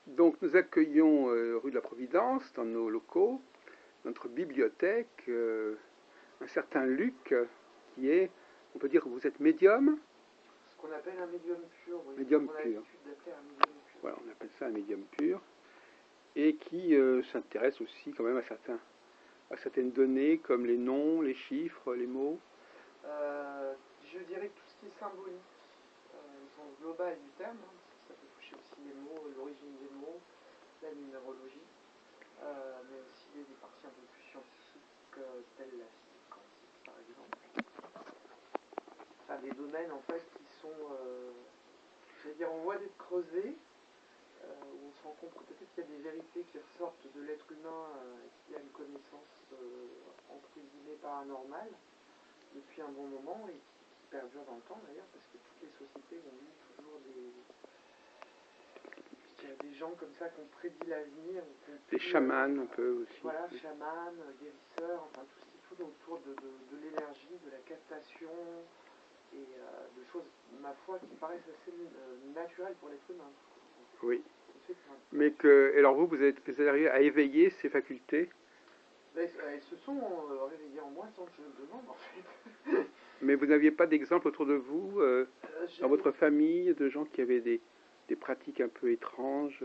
Donc nous accueillons rue de la Providence, dans nos locaux, notre bibliothèque, un certain Luc, qui est, on peut dire que vous êtes médium. Ce qu'on appelle un médium pur, oui. Médium On a pur. l'habitude d'appeler un médium pur. Voilà, on appelle ça un médium pur, et qui s'intéresse aussi quand même à certaines données comme les noms, les chiffres, les mots. Je dirais tout ce qui est symbolique, au sens global du terme, hein, parce que ça peut toucher aussi les mots, l'origine des mots, la numérologie, mais aussi des parties un peu plus scientifiques, telles la physique quantique par exemple. Enfin, des domaines en fait qui sont, j'allais dire, en voie d'être creusés, où on se rend compte que peut-être qu'il y a des vérités qui ressortent de l'être humain qui a une connaissance entre guillemets paranormale depuis un bon moment et qui perdure dans le temps d'ailleurs, parce que toutes les sociétés ont eu toujours des gens comme ça qui ont prédit l'avenir. Les chamans un peu aussi. Voilà, chamans, guérisseurs, enfin tout ce qui tourne autour de l'énergie, de la captation et de choses, ma foi, qui paraissent assez naturelles pour l'être humain. Oui. Mais que, alors vous êtes arrivé à éveiller ces facultés? Elles se sont réveillées en moi sans que je le demande en fait. Mais vous n'aviez pas d'exemple autour de vous, dans votre famille, de gens qui avaient des pratiques un peu étranges,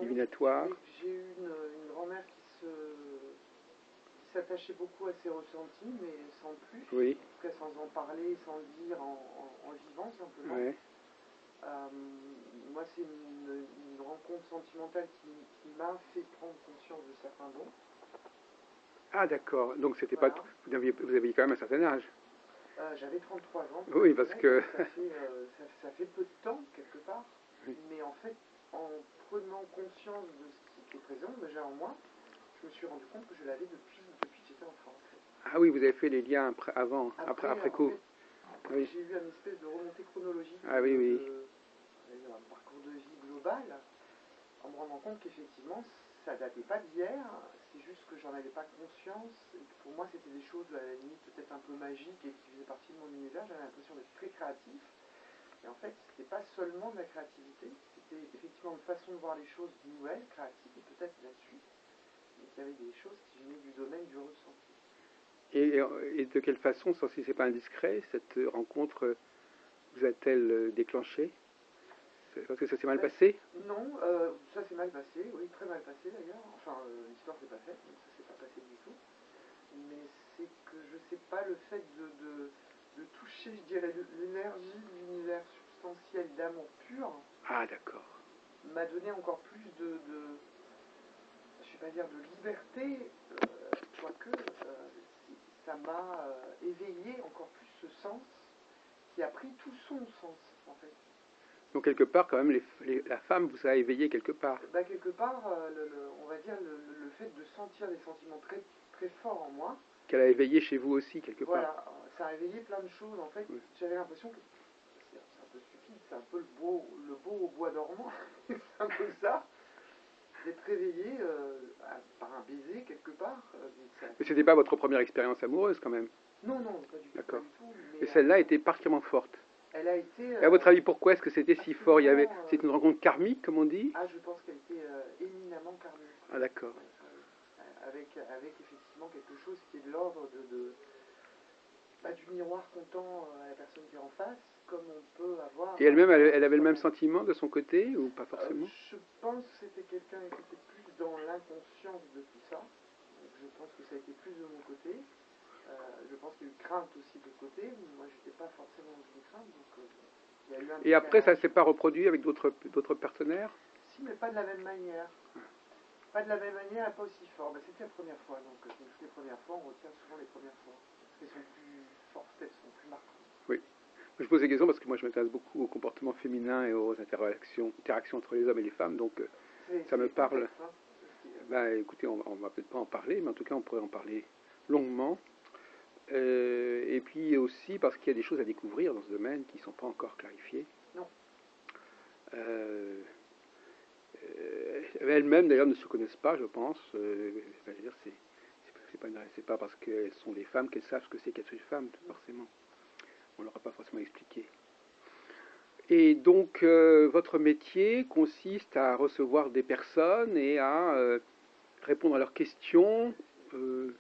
divinatoires? J'ai eu une grand-mère qui s'attachait beaucoup à ses ressentis, mais sans plus. Oui. En tout cas sans en parler, sans le dire, en vivant simplement. Ouais. Moi, c'est une rencontre sentimentale qui m'a fait prendre conscience de certains dons. Ah d'accord, donc c'était Voilà. pas vous aviez quand même un certain âge. J'avais 33 ans. Oui, parce que ça fait peu de temps quelque part, oui. Mais en fait, en prenant conscience de ce qui était présent déjà en moi, je me suis rendu compte que je l'avais depuis que j'étais enfant. En fait. Ah oui, vous avez fait les liens après coup. En fait, oui. J'ai eu une espèce de remontée chronologique un parcours de vie global, en me rendant compte qu'effectivement, ça datait pas d'hier, c'est juste que j'en avais pas conscience, et que pour moi c'était des choses à la limite peut-être un peu magiques et qui faisaient partie de mon univers, j'avais l'impression d'être très créatif, et en fait c'était pas seulement de la créativité, c'était effectivement une façon de voir les choses nouvelles, créatives, et peut-être la suite, mais qu'il y avait des choses qui venaient du domaine du ressenti. Et de quelle façon, si c'est pas indiscret, cette rencontre vous a-t-elle déclenché? Parce que ça s'est mal passé? Non, ça s'est mal passé, oui, très mal passé d'ailleurs. Enfin, l'histoire s'est pas faite, mais ça s'est pas passé du tout. Mais c'est que je sais pas, le fait de toucher, je dirais, l'énergie de l'univers substantiel d'amour pur. Ah d'accord. M'a donné encore plus je vais pas dire de liberté, quoique ça m'a éveillé encore plus ce sens qui a pris tout son sens en fait. Donc quelque part, quand même, la femme vous a éveillé quelque part. Quelque part, on va dire le fait de sentir des sentiments très, très forts en moi. Qu'elle a éveillé chez vous aussi quelque part. Voilà, ça a réveillé plein de choses. En fait, j'avais l'impression que c'est un peu stupide, c'est un peu le beau au bois dormant, c'est un peu ça, d'être réveillé par un baiser quelque part. Mais c'était pas votre première expérience amoureuse quand même? Non, pas du tout. D'accord. Mais et celle-là était particulièrement forte. Elle a été. Et à votre avis, pourquoi est-ce que c'était si fort? C'est une rencontre karmique, comme on dit? Ah, je pense qu'elle était éminemment karmique. Ah, d'accord. Avec effectivement quelque chose qui est de l'ordre du miroir qu'on tend à la personne qui est en face, comme on peut avoir. Et elle-même, elle avait le même sentiment de son côté, ou pas forcément? Je pense que c'était quelqu'un qui était plus dans l'inconscience de tout ça. Donc je pense que ça a été plus de mon côté. Je pense qu'il y a eu crainte aussi de l'autre côté. Moi, j'étais pas forcément dans une crainte, donc il y a eu un. Et après, ça s'est pas reproduit avec d'autres partenaires? Si, mais pas de la même manière. Pas de la même manière, pas aussi fort. C'était la première fois, donc toutes les premières fois, on retient souvent les premières fois. Parce qu'elles sont plus fortes, elles sont plus marquantes. Oui. Je pose des questions parce que moi je m'intéresse beaucoup au comportement féminin et aux interactions entre les hommes et les femmes, donc ça me parle. Écoutez, on va peut-être pas en parler, mais en tout cas on pourrait en parler longuement. Et puis aussi parce qu'il y a des choses à découvrir dans ce domaine qui ne sont pas encore clarifiées. Non. Elles-mêmes d'ailleurs ne se connaissent pas, je pense. C'est pas parce qu'elles sont des femmes qu'elles savent ce que c'est qu'être une femme, forcément. On leur a pas forcément expliqué. Et donc, votre métier consiste à recevoir des personnes et à répondre à leurs questions. euh,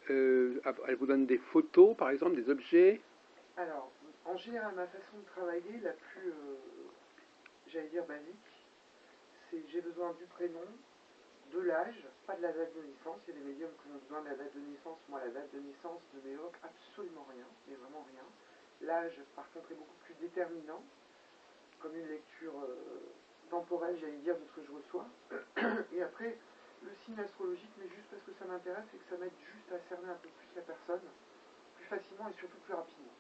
Elle vous donne des photos, par exemple, des objets. Alors, en général, ma façon de travailler, la plus, j'allais dire basique, c'est j'ai besoin du prénom, de l'âge, pas de la date de naissance. Il y a des médiums qui ont besoin de la date de naissance. Moi, la date de naissance ne m'évoque absolument rien, mais vraiment rien. L'âge, par contre, est beaucoup plus déterminant, comme une lecture temporelle, j'allais dire, de ce que je reçois. Et après, le signe astrologique, mais juste parce que ça m'intéresse et que ça m'aide juste à cerner un peu plus la personne, plus facilement et surtout plus rapidement.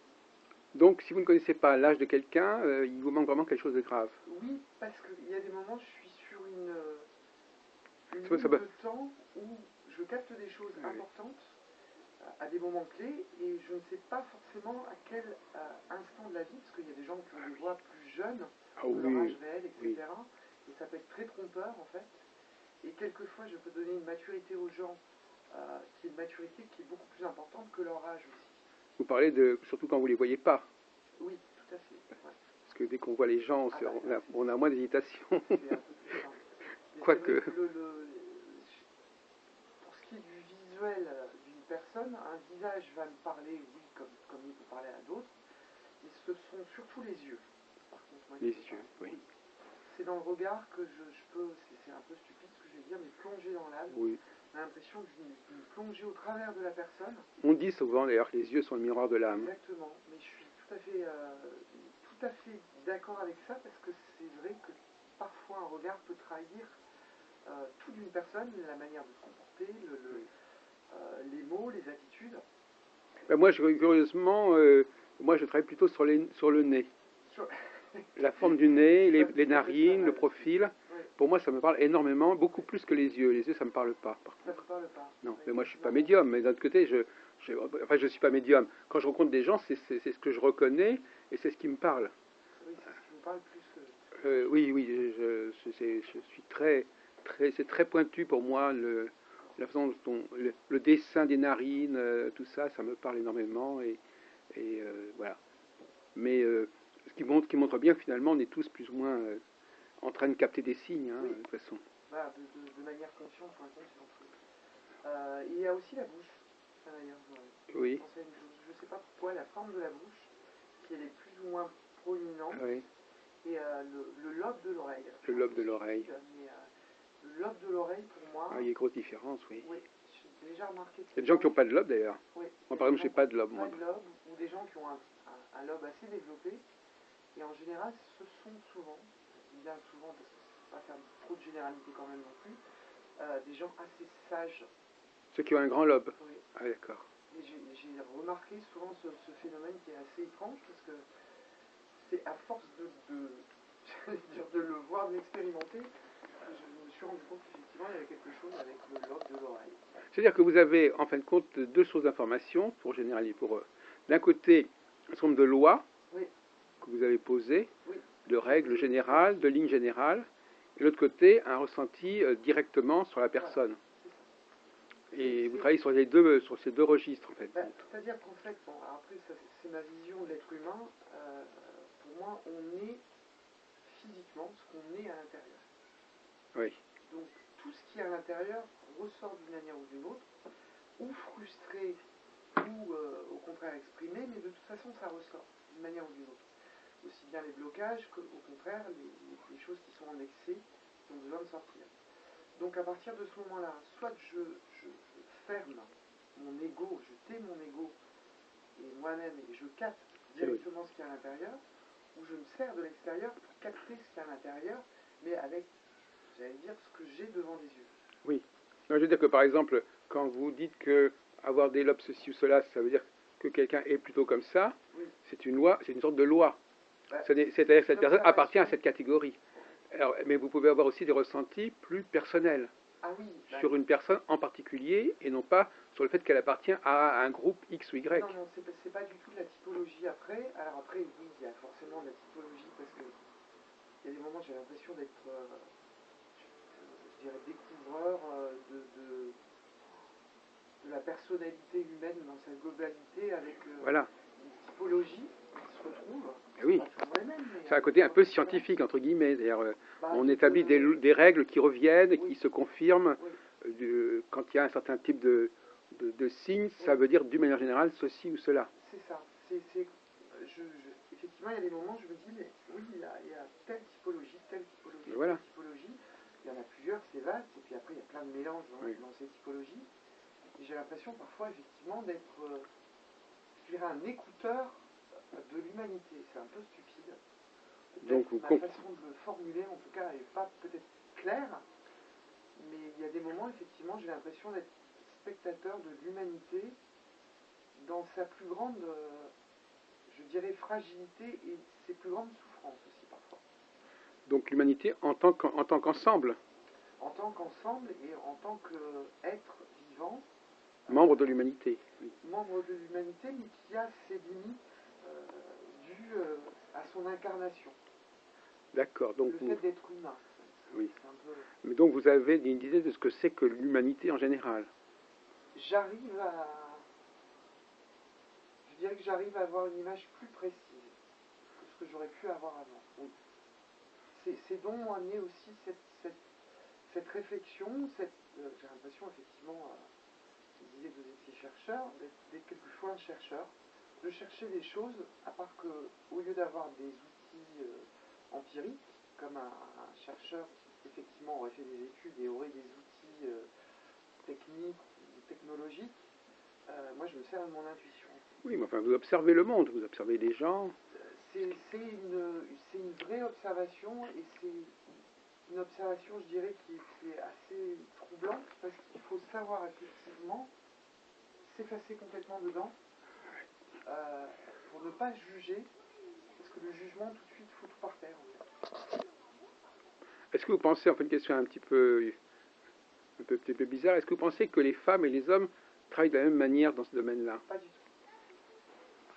Donc, si vous ne connaissez pas l'âge de quelqu'un, il vous manque vraiment quelque chose de grave. Oui, parce qu'il y a des moments, je suis sur une Ça, ligne de temps où je capte des choses oui. importantes à des moments clés et je ne sais pas forcément à quel instant de la vie, parce qu'il y a des gens qui ont des voix plus jeunes que leur âge réel, etc. Oui. Et ça peut être très trompeur en fait. Et quelquefois, je peux donner une maturité aux gens qui est une maturité qui est beaucoup plus importante que leur âge aussi. Vous parlez de, surtout quand vous ne les voyez pas. Oui, tout à fait. Ouais. Parce que dès qu'on voit les gens, on a moins d'hésitation. C'est un peu plus simple. Quoique. Pour ce qui est du visuel d'une personne, un visage va me parler, oui, comme il peut parler à d'autres, mais ce sont surtout les yeux. Par contre, moi, les yeux, oui. C'est dans le regard que je peux, c'est un peu stupide ce que je vais dire, mais plonger dans l'âme. Oui. On a l'impression d'une plongée au travers de la personne. On dit souvent d'ailleurs que les yeux sont le miroir de l'âme. Exactement, mais je suis tout à fait d'accord avec ça parce que c'est vrai que parfois un regard peut trahir tout d'une personne, la manière de se comporter, les mots, les attitudes. Ben moi, curieusement, moi je travaille plutôt sur le nez. La forme du nez, les narines, le profil. Oui. Pour moi, ça me parle énormément, beaucoup plus que les yeux. Les yeux, ça me parle pas. Ça ne parle pas. Non, mais moi, je suis pas médium. Mais d'un autre côté, je suis pas médium. Quand je rencontre des gens, c'est ce que je reconnais et c'est ce qui me parle. Oui, c'est ce qui me parle plus que. Oui, je suis c'est très pointu pour moi la façon dont le dessin des narines, tout ça, ça me parle énormément et voilà. Mais ce qui montre bien que finalement, on est tous plus ou moins en train de capter des signes, hein, oui. de toute façon. Voilà, de manière consciente ou inconsciente. Il y a aussi la bouche, d'ailleurs. Oui. Je ne sais pas pourquoi, la forme de la bouche, si elle est plus ou moins proéminente, oui. Et le lobe de l'oreille. Le lobe de l'oreille. Le lobe de l'oreille, pour moi... il y a une grosse différence, oui. Oui, j'ai déjà remarqué... Il y a des gens qui n'ont pas de lobe, d'ailleurs. Oui. Moi, par exemple, je n'ai pas de lobe. Pas de lobe, ou des gens qui ont un lobe assez développé. Et en général, ce sont souvent, bien souvent, parce que c'est pas faire trop de généralité quand même non plus, des gens assez sages. Ceux qui ont un grand lobe. Oui. Ah, d'accord. Et j'ai remarqué souvent ce phénomène qui est assez étrange, parce que c'est à force de le voir, de l'expérimenter, que je me suis rendu compte qu'effectivement, il y avait quelque chose avec le lobe de l'oreille. C'est-à-dire que vous avez, en fin de compte, deux sources d'information pour généraliser. D'un côté, un certain nombre de lois oui. que vous avez posées, oui. de règles générales, de lignes générales, et de l'autre côté, un ressenti directement sur la personne. Voilà. Et vous travaillez sur ces deux registres, en fait. C'est-à-dire qu'en fait, bon, après, c'est ma vision de l'être humain. Pour moi, on est physiquement ce qu'on est à l'intérieur. Oui. Donc, tout ce qui est à l'intérieur ressort d'une manière ou d'une autre, ou frustré, ou au contraire exprimé, mais de toute façon, ça ressort d'une manière ou d'une autre. Aussi bien les blocages que, au contraire, les choses qui sont en excès, qui ont besoin de sortir. Donc, à partir de ce moment-là, soit je ferme mon ego, je tais mon ego et moi-même et je capte directement ce qu'il y a à l'intérieur, ou je me sers de l'extérieur pour capter ce qu'il y a à l'intérieur, mais avec, j'allais dire, ce que j'ai devant les yeux. Oui. Non, je veux dire que par exemple, quand vous dites que avoir des lobes ceci ou cela, ça veut dire que quelqu'un est plutôt comme ça, oui. C'est une loi, c'est une sorte de loi. C'est-à-dire que cette personne appartient à cette catégorie. Alors, mais vous pouvez avoir aussi des ressentis plus personnels. Ah oui, sur une personne en particulier et non pas sur le fait qu'elle appartient à un groupe X ou Y. Non, c'est pas du tout de la typologie après. Alors après, oui, il y a forcément de la typologie parce que il y a des moments où j'ai l'impression d'être, je dirais, découvreur de la personnalité humaine dans sa globalité avec voilà. des typologies qui se retrouvent. Oui. Pas toujours les mêmes, mais C'est un côté un peu scientifique, entre guillemets. C'est-à-dire, on établit des règles qui reviennent, qui se confirment. Quand il y a un certain type de signes, ça veut dire d'une manière générale ceci ou cela. C'est ça. Effectivement, il y a des moments où je me dis, mais oui, il y a telle typologie, telle typologie. Il y en a plusieurs, c'est vaste, et puis après, il y a plein de mélanges dans ces typologies. Et j'ai l'impression parfois, effectivement, d'être, je dirais, un écouteur de l'humanité. C'est un peu stupide. Donc, ma façon de le formuler, en tout cas, n'est pas peut-être claire, mais il y a des moments, effectivement, j'ai l'impression d'être spectateur de l'humanité dans sa plus grande, je dirais, fragilité et ses plus grandes souffrances aussi, parfois. Donc l'humanité en tant qu'ensemble. En tant qu'ensemble et en tant qu'être vivant. Membre de l'humanité. Oui. Membre de l'humanité, mais qui a ses limites dues à son incarnation. D'accord. Donc le fait d'être humain. Oui. Un peu... Mais donc vous avez une idée de ce que c'est que l'humanité en général. J'arrive à... Je dirais que j'arrive à avoir une image plus précise que ce que j'aurais pu avoir avant. Oui. C'est donc amener aussi cette réflexion, j'ai l'impression effectivement, vous disiez que vous étiez chercheur, d'être quelquefois un chercheur, de chercher des choses, à part que, au lieu d'avoir des outils empiriques, comme un chercheur qui effectivement aurait fait des études et aurait des outils techniques ou technologiques, moi je me sers de mon intuition. Oui, mais enfin vous observez le monde, vous observez les gens. C'est une vraie observation et c'est une observation, je dirais, qui est assez troublante parce qu'il faut savoir effectivement s'effacer complètement dedans pour ne pas juger, parce que le jugement tout de suite fout tout par terre. En fait. Est-ce que vous pensez, enfin une question un petit peu bizarre, est-ce que vous pensez que les femmes et les hommes travaillent de la même manière dans ce domaine-là? Pas du tout.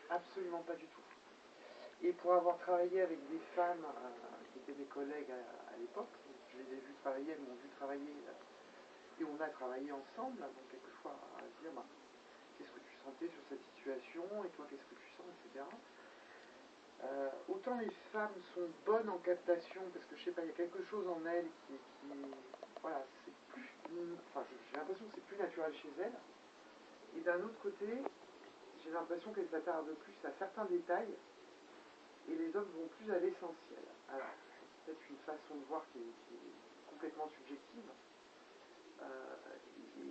Absolument pas du tout. Et pour avoir travaillé avec des femmes qui étaient mes collègues à l'époque, je les ai vues travailler, elles m'ont vu travailler, et on a travaillé ensemble, donc quelquefois à se dire, qu'est-ce que tu sentais sur cette situation, et toi qu'est-ce que tu sens, etc. Autant les femmes sont bonnes en captation, parce que je sais pas, il y a quelque chose en elles qui voilà, c'est plus, enfin j'ai l'impression que c'est plus naturel chez elles, et d'un autre côté, j'ai l'impression qu'elles s'attardent plus à certains détails, et les hommes vont plus à l'essentiel. Alors, c'est peut-être une façon de voir qui est complètement subjective. Et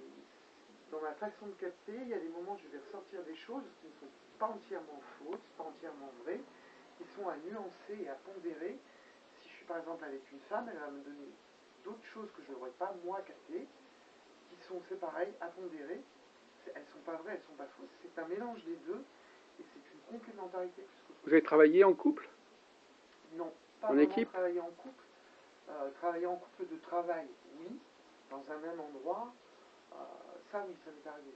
dans ma façon de capter, il y a des moments où je vais ressortir des choses qui ne sont pas entièrement fausses, pas entièrement vraies, qui sont à nuancer et à pondérer. Si je suis par exemple avec une femme, elle va me donner d'autres choses que je n'aurais pas moi captées, qui sont, c'est pareil, à pondérer. Elles ne sont pas vraies, elles ne sont pas fausses. C'est un mélange des deux, et c'est une complémentarité plus qu'autre chose. Vous avez travaillé en couple? Non, pas en vraiment équipe? travailler en couple. Travailler en couple de travail, oui. Dans un même endroit, ça oui, ça m'est arrivé.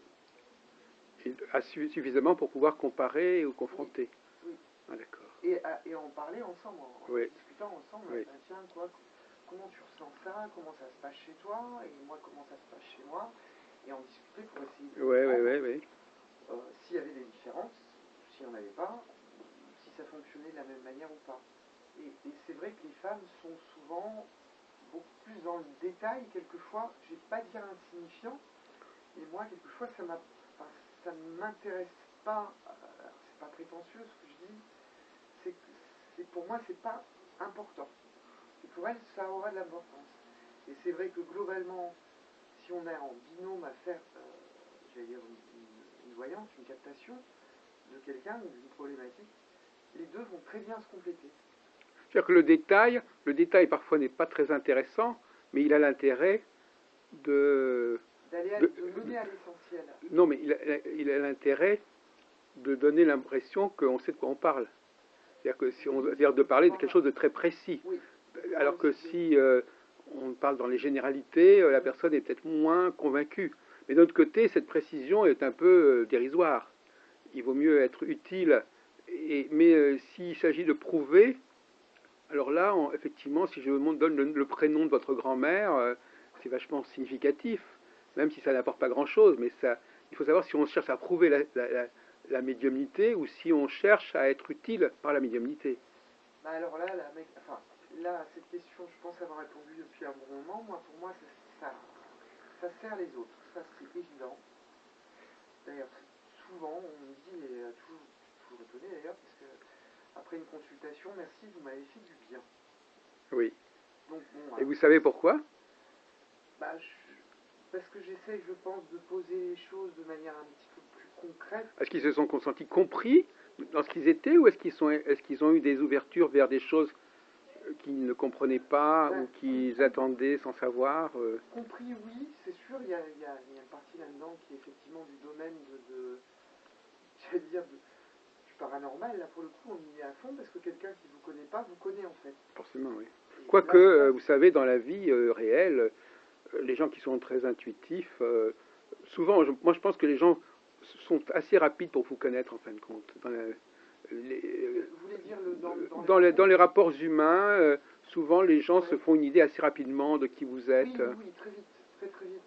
Suffisamment pour pouvoir comparer ou confronter? Oui. Ah, d'accord. Et en parler ensemble, en discutant ensemble. Oui. Tiens, comment tu ressens ça? Comment ça se passe chez toi? Et moi, comment ça se passe chez moi? Et en discuter pour essayer de comprendre s'il y avait des différences, s'il n'y en avait pas, si ça fonctionnait de la même manière ou pas. Et c'est vrai que les femmes sont souvent beaucoup plus dans le détail, quelquefois, je ne vais pas dire insignifiant, et moi, quelquefois, ça ne m'intéresse pas, c'est pas prétentieux ce que je dis, pour moi, c'est pas important. Et pour elles, ça aura de l'importance. Et c'est vrai que globalement, si on est en binôme à faire, j'allais dire, une voyance, une captation de quelqu'un ou d'une problématique, les deux vont très bien se compléter. C'est-à-dire que le détail parfois n'est pas très intéressant, mais il a l'intérêt de mener à l'essentiel. Non, mais il a l'intérêt de donner l'impression qu'on sait de quoi on parle. C'est-à-dire de parler de quelque chose de très précis. Oui. Alors que si on parle dans les généralités, la personne est peut-être moins convaincue. Mais d'un autre côté, cette précision est un peu dérisoire. Il vaut mieux être utile. Mais s'il s'agit de prouver, alors là, effectivement, si je donne le prénom de votre grand-mère, c'est vachement significatif, même si ça n'apporte pas grand-chose. Mais il faut savoir si on cherche à prouver la médiumnité ou si on cherche à être utile par la médiumnité. Bah alors là, là, à cette question, je pense avoir répondu depuis un bon moment. Pour moi, ça sert les autres. Ça, c'est évident. D'ailleurs, souvent, on me dit, et toujours étonné d'ailleurs, parce que après une consultation, merci, vous m'avez fait du bien. Oui. Donc, bon, et vous savez pourquoi? Bah, parce que j'essaie, je pense, de poser les choses de manière un petit peu plus concrète. Est-ce qu'ils se sont consentis compris dans ce qu'ils étaient ou est-ce qu'ils ont eu des ouvertures vers des choses qu'ils ne comprenaient pas ou qu'ils attendaient sans savoir Compris, oui, c'est sûr, il y a une partie là-dedans qui est effectivement du domaine j'allais dire, du paranormal. Là, pour le coup, on y est à fond parce que quelqu'un qui ne vous connaît pas, vous connaît en fait. Forcément, oui. Quoique, vous savez, dans la vie réelle, les gens qui sont très intuitifs, souvent, moi je pense que les gens sont assez rapides pour vous connaître en fin de compte. Vous voulez dire dans les rapports humains, souvent les gens se font une idée assez rapidement de qui vous êtes. Oui, très vite, très vite.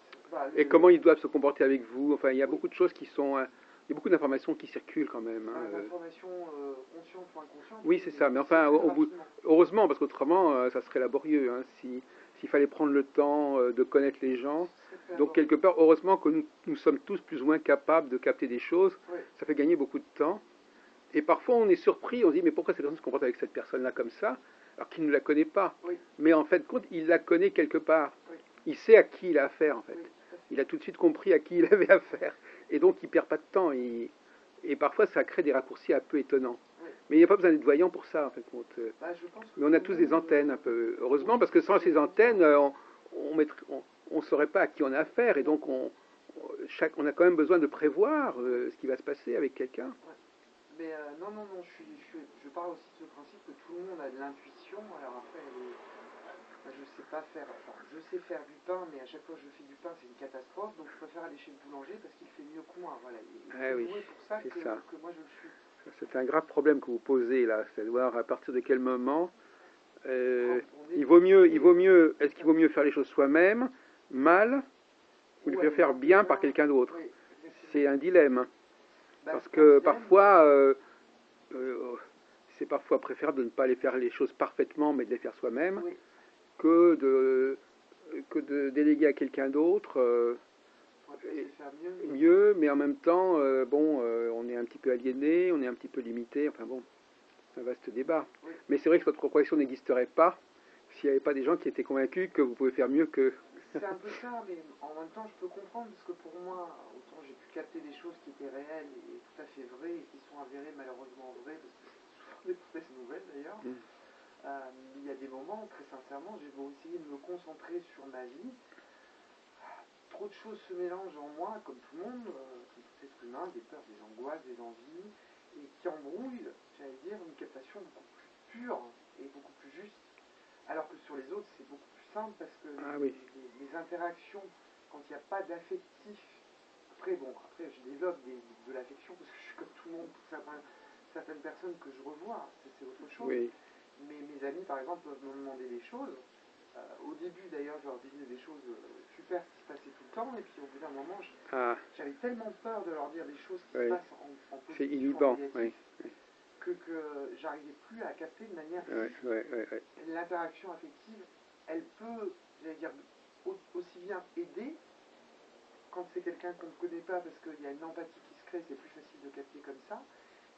Et comment ils doivent se comporter avec vous. Enfin, il y a beaucoup de choses qui sont... il y a beaucoup d'informations qui circulent quand même. D'informations conscientes ou inconscientes. Oui, c'est ça. Mais enfin, heureusement, parce qu'autrement, ça serait laborieux. Hein, s'il fallait prendre le temps de connaître les gens. Donc, quelque part, heureusement que nous sommes tous plus ou moins capables de capter des choses. Oui. Ça fait gagner beaucoup de temps. Et parfois, on est surpris. On se dit, mais pourquoi cette personne se comporte avec cette personne-là comme ça, alors qu'il ne la connaît pas. Oui. Mais en fait, il la connaît quelque part. Oui. Il sait à qui il a affaire, en fait. Oui. Il a tout de suite compris à qui il avait affaire. Et donc, il ne perd pas de temps. Et parfois, ça crée des raccourcis un peu étonnants. Oui. Mais il n'y a pas besoin d'être voyant pour ça, en fait. Mais on a tous des antennes, un peu. Heureusement, parce que sans ces antennes, on ne saurait pas à qui on a affaire. Et donc, on a quand même besoin de prévoir ce qui va se passer avec quelqu'un. Ouais. Mais non, je parle aussi de ce principe que tout le monde a de l'intuition. Alors après, je sais pas faire, je sais faire du pain, mais à chaque fois que je fais du pain, c'est une catastrophe. Donc je préfère aller chez le boulanger parce qu'il fait mieux que moi. Voilà. Oui, pour ça que moi je le suis. C'est un grave problème que vous posez là, c'est de voir à partir de quel moment il vaut mieux. Est-ce qu'il vaut mieux faire les choses soi-même, mal, ou les faire bien par quelqu'un d'autre? Oui, c'est un dilemme. Parce que parfois, c'est parfois préférable de ne pas les faire les choses parfaitement, mais de les faire soi-même, oui. que de déléguer à quelqu'un d'autre. Mieux, mais en même temps, on est un petit peu aliéné, on est un petit peu limité. Enfin bon, c'est un vaste débat. Oui. Mais c'est vrai que votre proposition n'existerait pas s'il n'y avait pas des gens qui étaient convaincus que vous pouvez faire mieux que... C'est un peu ça, mais en même temps, je peux comprendre, parce que pour moi, autant j'ai pu capter des choses qui étaient réelles et tout à fait vraies, et qui sont avérées malheureusement vraies, parce que c'est souvent des mauvaises nouvelles d'ailleurs. Il y a des moments, très sincèrement, j'ai beau essayer de me concentrer sur ma vie, trop de choses se mélangent en moi, comme tout le monde, comme tout être humain, des peurs, des angoisses, des envies, et qui embrouillent, j'allais dire, une captation beaucoup plus pure et beaucoup plus juste. Alors que sur les autres, c'est beaucoup plus simple parce que les interactions, quand il n'y a pas d'affectif, après je développe de l'affection parce que je suis comme tout le monde pour certaines personnes que je revois, c'est autre chose. Oui. Mais mes amis, par exemple, peuvent me demander des choses. Au début, d'ailleurs, je leur disais des choses super qui se passaient tout le temps, et puis au bout d'un moment, j'avais tellement peur de leur dire des choses qui se passent en positif, c'est inhibant, que j'arrivais plus à capter de manière l'interaction affective, elle peut, j'allais dire, aussi bien aider quand c'est quelqu'un qu'on ne connaît pas parce qu'il y a une empathie qui se crée, c'est plus facile de capter comme ça,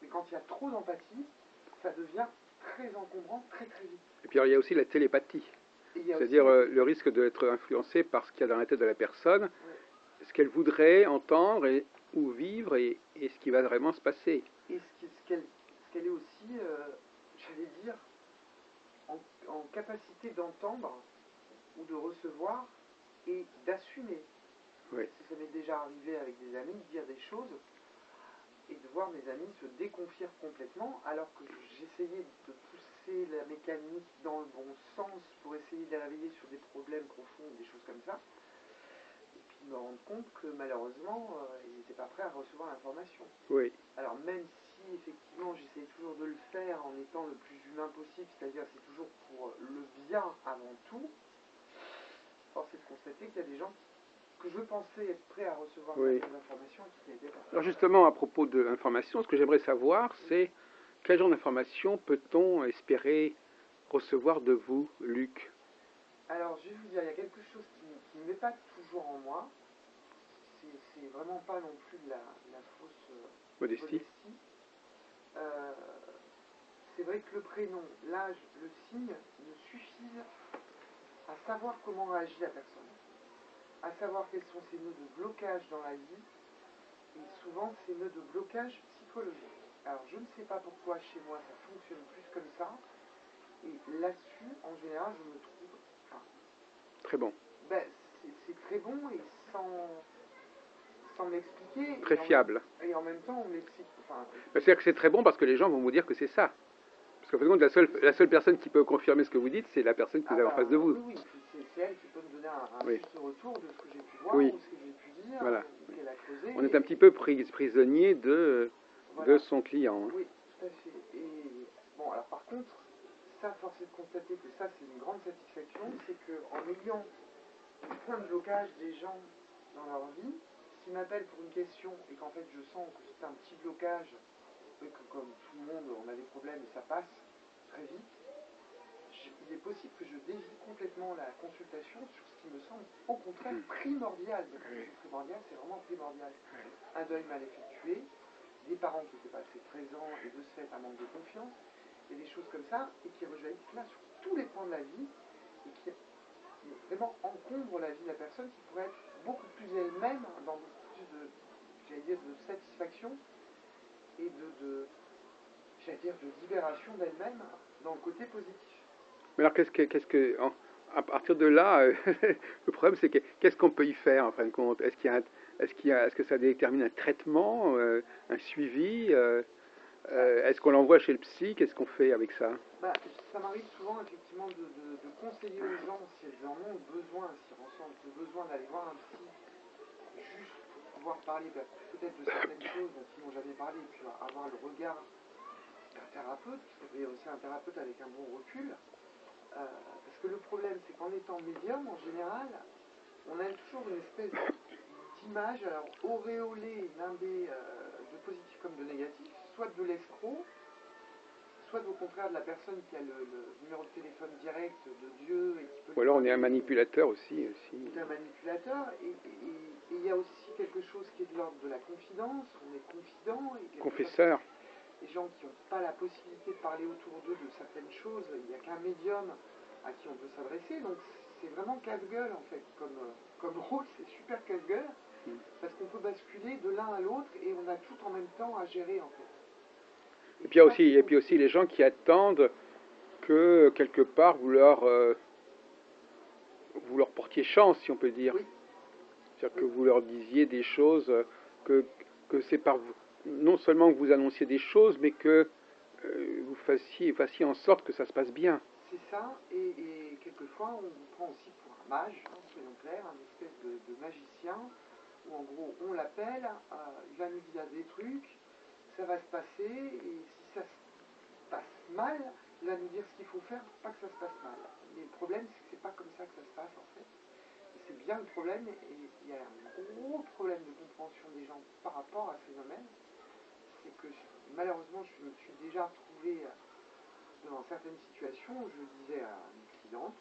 mais quand il y a trop d'empathie, ça devient très encombrant très très vite. Et puis alors, il y a aussi la télépathie, c'est-à-dire le risque d'être influencé par ce qu'il y a dans la tête de la personne, ce qu'elle voudrait entendre ou vivre et ce qui va vraiment se passer. Et ce qu'elle est aussi, j'allais dire, en capacité d'entendre ou de recevoir et d'assumer. Oui. Ça m'est déjà arrivé avec des amis de dire des choses et de voir mes amis se déconfier complètement alors que j'essayais de pousser la mécanique dans le bon sens pour essayer de les réveiller sur des problèmes profonds, des choses comme ça. Et puis de me rendre compte que malheureusement, ils n'étaient pas prêts à recevoir l'information. Oui. Alors même si effectivement j'essayais toujours de le faire en étant le plus humain possible, c'est-à-dire c'est toujours pour le bien avant tout, force est de constater qu'il y a des gens que je pensais être prêt à recevoir Oui. certaines informations qui n'étaient pas. Alors justement, à propos de l'information, ce que j'aimerais savoir, c'est quel genre d'information peut-on espérer recevoir de vous, Luc? Alors, je vais vous dire, il y a quelque chose qui ne met pas toujours en moi. C'est vraiment pas non plus de la fausse Modestie. Euh, c'est vrai que le prénom, l'âge, le signe ne suffisent à savoir comment réagit la personne, à savoir quels sont ses nœuds de blocage dans la vie, et souvent ces nœuds de blocage psychologique. Alors, je ne sais pas pourquoi chez moi ça fonctionne plus comme ça, et là-dessus, en général, je me trouve... Enfin, très bon. Ben, c'est très bon et sans m'expliquer. Très fiable. Et en même temps, on m'explique. Enfin, c'est-à-dire que c'est très bon parce que les gens vont vous dire que c'est ça. Parce qu'en fait, la seule personne qui peut confirmer ce que vous dites, c'est la personne que vous avez en face de vous. Oui, c'est elle qui peut me donner un juste retour de ce que j'ai pu voir, oui. ou ce que j'ai pu dire, voilà. ou ce qu'elle a causé. On est un petit peu prisonnier de son client. Hein. Oui, tout à fait. Et bon, alors par contre, ça, force est de constater que ça, c'est une grande satisfaction, c'est qu'en ayant le point de blocage des gens dans leur vie, s'ils m'appellent pour une question et qu'en fait je sens que c'est un petit blocage et que comme tout le monde on a des problèmes et ça passe très vite, il est possible que je dévie complètement la consultation sur ce qui me semble au contraire primordial. Mais quand je dis primordial, c'est vraiment primordial. Un deuil mal effectué, des parents qui n'étaient pas assez présents et de ce fait un manque de confiance, et des choses comme ça, et qui rejaillissent là sur tous les points de la vie et qui vraiment encombre la vie de la personne, qui pourrait être beaucoup plus elle-même, dans beaucoup plus de, j'allais dire, de satisfaction et j'allais dire, de libération d'elle-même dans le côté positif. Mais alors, à partir de là, le problème c'est qu'est-ce qu'on peut y faire en fin de compte? Est-ce que ça détermine un traitement, un suivi? Est-ce qu'on l'envoie chez le psy? Qu'est-ce qu'on fait avec ça? Ça m'arrive souvent effectivement de conseiller aux gens si elles en ont besoin, s'ils ressentent le besoin d'aller voir un psy, juste pour pouvoir parler peut-être de certaines choses dont ils n'ont jamais parlé, et puis avoir le regard d'un thérapeute, parce qu'il y a aussi un thérapeute avec un bon recul. Parce que le problème, c'est qu'en étant médium, en général, on a toujours une espèce d'image, alors auréolée, nimbée de positif comme de négatif, soit de l'escroc, soit au contraire de la personne qui a le numéro de téléphone direct de Dieu et qui peut... Ou alors on est un manipulateur aussi. On est un manipulateur, et il y a aussi quelque chose qui est de l'ordre de la confidence, on est confident. Et confesseur. Les gens qui n'ont pas la possibilité de parler autour d'eux de certaines choses, il n'y a qu'un médium à qui on peut s'adresser, donc c'est vraiment casse-gueule en fait, comme rôle, c'est super casse-gueule, parce qu'on peut basculer de l'un à l'autre et on a tout en même temps à gérer en fait. Et puis aussi les gens qui attendent que quelque part vous leur portiez chance, si on peut dire. Oui. C'est-à-dire que vous leur disiez des choses, que c'est par vous, non seulement que vous annonciez des choses, mais que vous fassiez en sorte que ça se passe bien. C'est ça, et quelquefois on vous prend aussi pour un mage, soyons clairs, un espèce de magicien, où en gros on l'appelle, il va nous dire des trucs, ça va se passer, et si ça se passe mal, il va nous dire ce qu'il faut faire pour pas que ça se passe mal. Mais le problème, c'est que c'est pas comme ça que ça se passe en fait. Et c'est bien le problème, et il y a un gros problème de compréhension des gens par rapport à ce phénomène, c'est que malheureusement je me suis déjà retrouvé dans certaines situations où je disais à une cliente,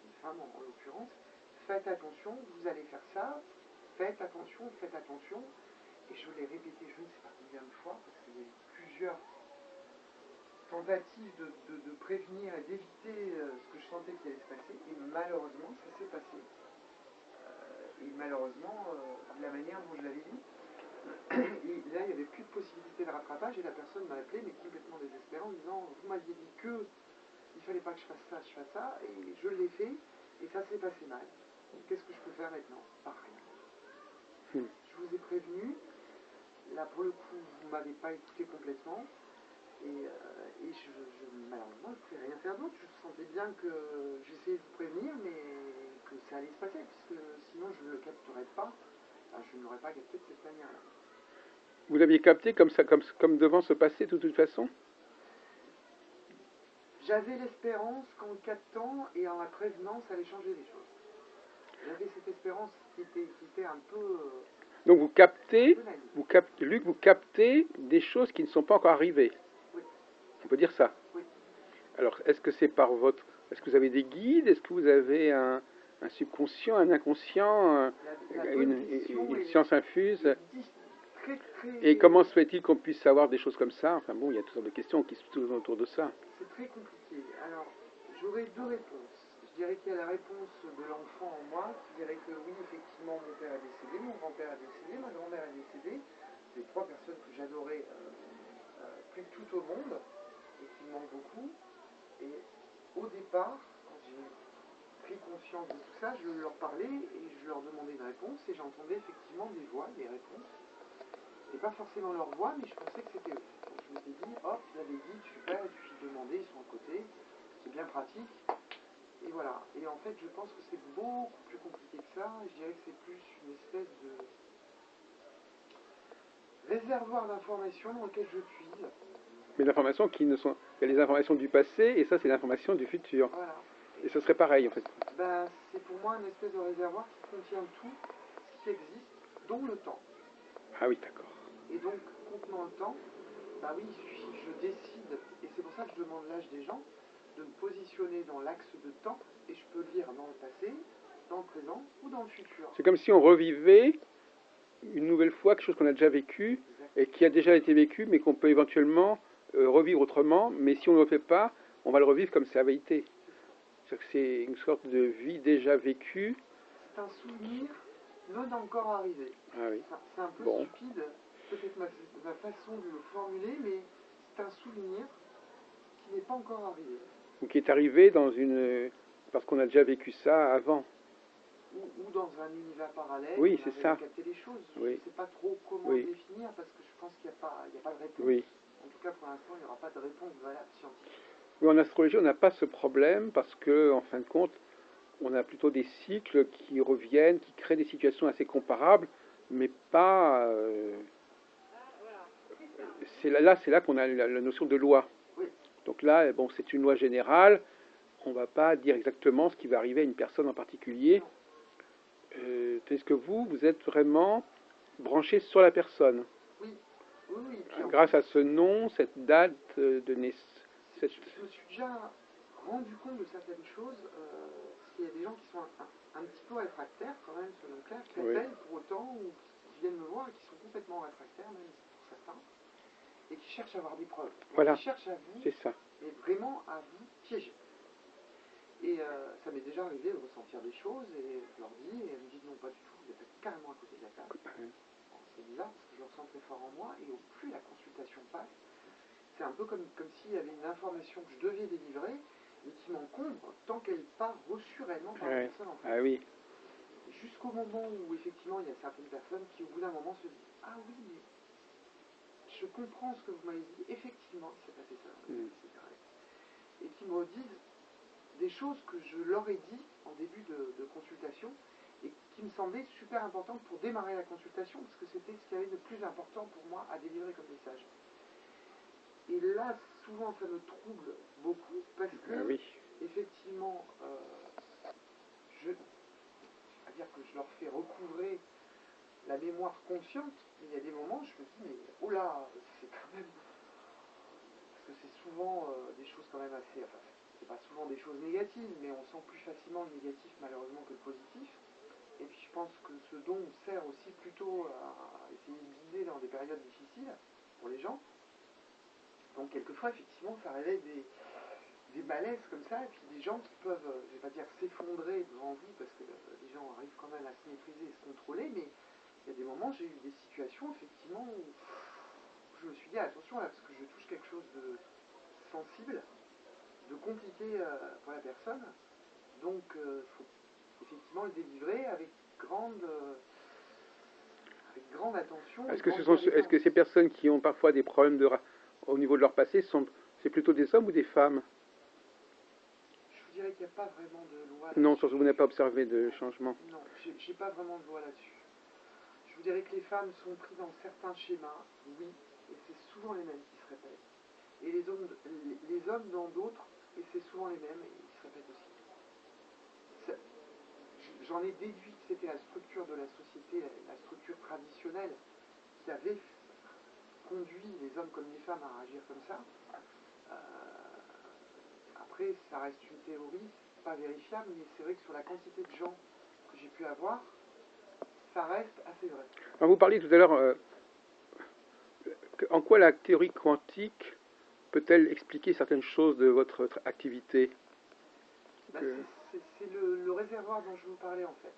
une femme en l'occurrence, faites attention, vous allez faire ça, faites attention, et je l'ai répété je ne sais pas combien de fois, parce qu'il y a eu plusieurs tentatives de prévenir et d'éviter ce que je sentais qui allait se passer, et malheureusement ça s'est passé. Et malheureusement, de la manière dont je l'avais dit, et là il n'y avait plus de possibilité de rattrapage, et la personne m'a appelé, mais complètement désespérée, en me disant, vous m'aviez dit que il fallait pas que je fasse ça, et je l'ai fait, et ça s'est passé mal. Qu'est-ce que je peux faire maintenant? Pas rien. Je vous ai prévenu, là pour le coup, vous m'avez pas écouté complètement, et malheureusement, je ne pouvais rien faire d'autre. Je sentais bien que j'essayais de vous prévenir, mais que ça allait se passer, puisque sinon je ne le capterais pas, je ne l'aurais pas capté de cette manière-là. Vous l'aviez capté comme ça, comme devant se passer de toute façon? J'avais l'espérance qu'en captant et en la prévenant, ça allait changer les choses. J'avais cette espérance. conférence qui était un peu... Donc Luc, vous captez des choses qui ne sont pas encore arrivées. Oui. On peut dire ça. Oui. Alors, est-ce que c'est par votre... Est-ce que vous avez des guides? Est-ce que vous avez un subconscient, un inconscient, une science infuse? Et comment se fait-il qu'on puisse savoir des choses comme ça? Enfin bon, il y a toutes sortes de questions qui se tournent autour de ça. C'est très compliqué. Alors, j'aurais deux réponses. Je dirais qu'il y a la réponse de l'enfant en moi qui dirait que oui, effectivement, mon père est décédé, mon grand-père est décédé, ma grand-mère est décédée. C'est trois personnes que j'adorais plus que tout au monde et qui me manquent beaucoup. Et au départ, quand j'ai pris conscience de tout ça, je leur parlais et je leur demandais une réponse et j'entendais effectivement des voix, des réponses. C'était pas forcément leur voix, mais je pensais que c'était eux. Donc je m'étais dit, hop, je l'avais dit, super, il suffit de demander, ils sont à côté, c'est bien pratique. Et voilà. Et en fait, je pense que c'est beaucoup plus compliqué que ça. Je dirais que c'est plus une espèce de réservoir d'informations dans lequel je puise. Mais d'informations qui ne sont... Il y a les informations du passé et ça, c'est l'information du futur. Voilà. Et ce serait pareil, en fait. Ben, c'est pour moi une espèce de réservoir qui contient tout ce qui existe, dont le temps. Ah oui, d'accord. Et donc, contenant le temps, bah oui, il suffit que je décide, et c'est pour ça que je demande l'âge des gens, de me positionner dans l'axe de temps, et je peux lire dans le passé, dans le présent ou dans le futur. C'est comme si on revivait une nouvelle fois quelque chose qu'on a déjà vécu et qui a déjà été vécu, mais qu'on peut éventuellement revivre autrement, mais si on ne le fait pas, on va le revivre comme ça avait été. C'est-à-dire que c'est une sorte de vie déjà vécue. C'est un souvenir non encore arrivé. Ah oui. C'est un peu stupide, peut-être ma façon de le formuler, mais c'est un souvenir qui n'est pas encore arrivé. Ou qui est arrivé dans une... parce qu'on a déjà vécu ça avant. Ou dans un univers parallèle, oui, c'est ça. Capter les choses. Oui. Je ne sais pas trop comment le définir parce que je pense qu'il n'y a pas de réponse. Oui. En tout cas, pour l'instant, il n'y aura pas de réponse valable scientifique. Oui, en astrologie, on n'a pas ce problème parce que, en fin de compte, on a plutôt des cycles qui reviennent, qui créent des situations assez comparables, mais pas... c'est là qu'on a la notion de loi. Oui. Donc là, bon, c'est une loi générale. On ne va pas dire exactement ce qui va arriver à une personne en particulier. Est-ce que vous êtes vraiment branché sur la personne? Oui. Oui. Grâce à ce nom, cette date de naissance. Je me suis déjà rendu compte de certaines choses, parce qu'il y a des gens qui sont un petit peu réfractaires quand même, selon clair, qui appellent pour autant, ou qui viennent me voir et qui sont complètement réfractaires, même pour certains, et qui cherchent à avoir des preuves. Voilà. Qui cherchent à vous, c'est ça. mais vraiment à vous piéger. Et ça m'est déjà arrivé de ressentir des choses, et je leur dis, et elles me disent non, pas du tout, vous êtes carrément à côté de la table. Bon, c'est bizarre parce que je le ressens très fort en moi, et au plus la consultation passe, c'est un peu comme s'il y avait une information que je devais délivrer, mais qui m'encombre tant qu'elle n'est pas reçue réellement par la personne en face. Ah oui. Jusqu'au moment où effectivement il y a certaines personnes qui au bout d'un moment se disent ah oui, mais je comprends ce que vous m'avez dit, effectivement il s'est passé ça, etc. Et qui me disent des choses que je leur ai dit en début de consultation et qui me semblaient super importantes pour démarrer la consultation parce que c'était ce qu'il y avait de plus important pour moi à délivrer comme message. Et là, souvent, ça me trouble beaucoup parce que, effectivement, je vais dire que je leur fais recouvrer la mémoire consciente, mais il y a des moments, je me dis, mais oh là, c'est quand même... Parce que c'est souvent des choses quand même assez... Enfin, c'est pas souvent des choses négatives, mais on sent plus facilement le négatif, malheureusement, que le positif. Et puis je pense que ce don sert aussi plutôt à essayer de guider dans des périodes difficiles pour les gens. Donc quelquefois, effectivement, ça réveille des malaises comme ça, et puis des gens qui peuvent, je vais pas dire s'effondrer devant vous, parce que les gens arrivent quand même à se maîtriser et se contrôler, mais il y a des moments, j'ai eu des situations, effectivement, où je me suis dit, attention là, parce que je touche quelque chose de sensible, de compliqué pour la personne, donc il faut effectivement le délivrer avec grande attention. Est-ce que ces personnes qui ont parfois des problèmes au niveau de leur passé, c'est plutôt des hommes ou des femmes? Je vous dirais qu'il n'y a pas vraiment de loi là-dessus. Non, surtout vous n'avez pas observé de changement. Non, j'ai pas vraiment de loi là-dessus. Je vous dirais que les femmes sont prises dans certains schémas, oui, et c'est souvent les mêmes qui se répètent. Et les hommes dans d'autres, et c'est souvent les mêmes, et ils se répètent aussi. j'en ai déduit que c'était la structure de la société, la structure traditionnelle, qui avait conduit les hommes comme les femmes à agir comme ça. Après, ça reste une théorie, pas vérifiable, mais c'est vrai que sur la quantité de gens que j'ai pu avoir, ça reste assez vrai. Alors vous parliez tout à l'heure, en quoi la théorie quantique peut-elle expliquer certaines choses de votre activité? C'est le réservoir dont je vous parlais en fait.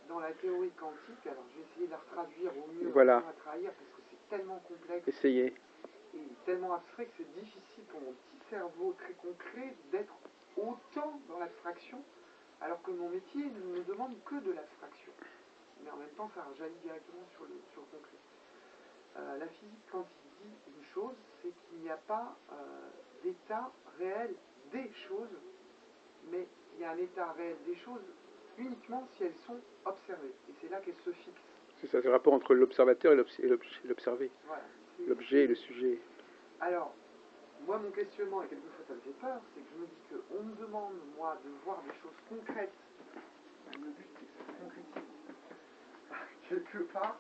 Dans la théorie quantique, alors je vais essayer de la retraduire au mieux voilà. à trahir parce que c'est tellement complexe Essayez. Et tellement abstrait que c'est difficile pour mon petit cerveau très concret d'être autant dans l'abstraction, alors que mon métier ne me demande que de l'abstraction. Mais en même temps, ça jaillit directement sur le concret. La physique quantique dit une chose, c'est qu'il n'y a pas d'état réel des choses, mais il y a un état réel des choses uniquement si elles sont observées. Et c'est là qu'elles se fixent. C'est ça, c'est le rapport entre l'observateur et l'observé. Voilà. L'objet et le sujet. Alors, moi, mon questionnement, et quelquefois ça me fait peur, c'est que je me dis qu'on me demande, moi, de voir des choses concrètes. Le but, c'est que ça se concrétise quelque part.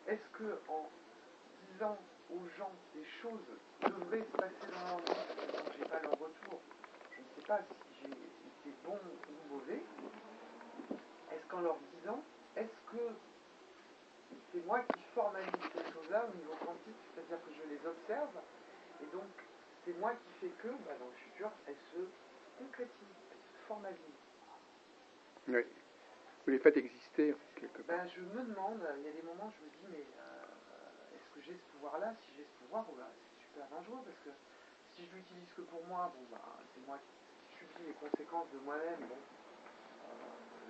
Est-ce que en disant aux gens des choses devraient se passer dans leur vie, parce que je n'ai pas leur retour, je ne sais pas si j'ai été bon ou mauvais, est-ce qu'en leur disant, est-ce que c'est moi qui formalise ces choses-là au niveau quantique, c'est-à-dire que je les observe, et donc c'est moi qui fais que, dans le futur, elles se concrétisent, elles se formalisent. Oui. Vous les faites exister quelque part. Je me demande, il y a des moments où je me dis, mais est-ce que j'ai ce pouvoir-là? Si j'ai ce pouvoir, c'est super dangereux, parce que si je l'utilise que pour moi, c'est moi qui subis les conséquences de moi-même,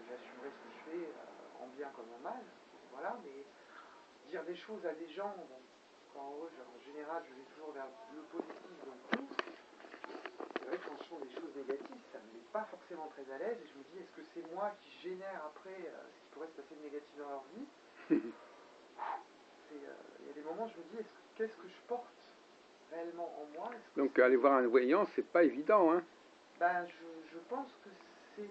j'assumerai ce que je fais, en bien comme en mal, voilà, mais dire des choses à des gens, en général, je vais toujours vers le positif, donc tout. C'est vrai que quand je sens des choses négatives, ça ne me met pas forcément très à l'aise, et je me dis, est-ce que c'est moi qui génère après ce qui pourrait se passer de négatif dans leur vie? Il y a des moments où je me dis, qu'est-ce que je porte réellement en moi? Donc aller voir un voyant, c'est pas évident, hein? Je pense que c'est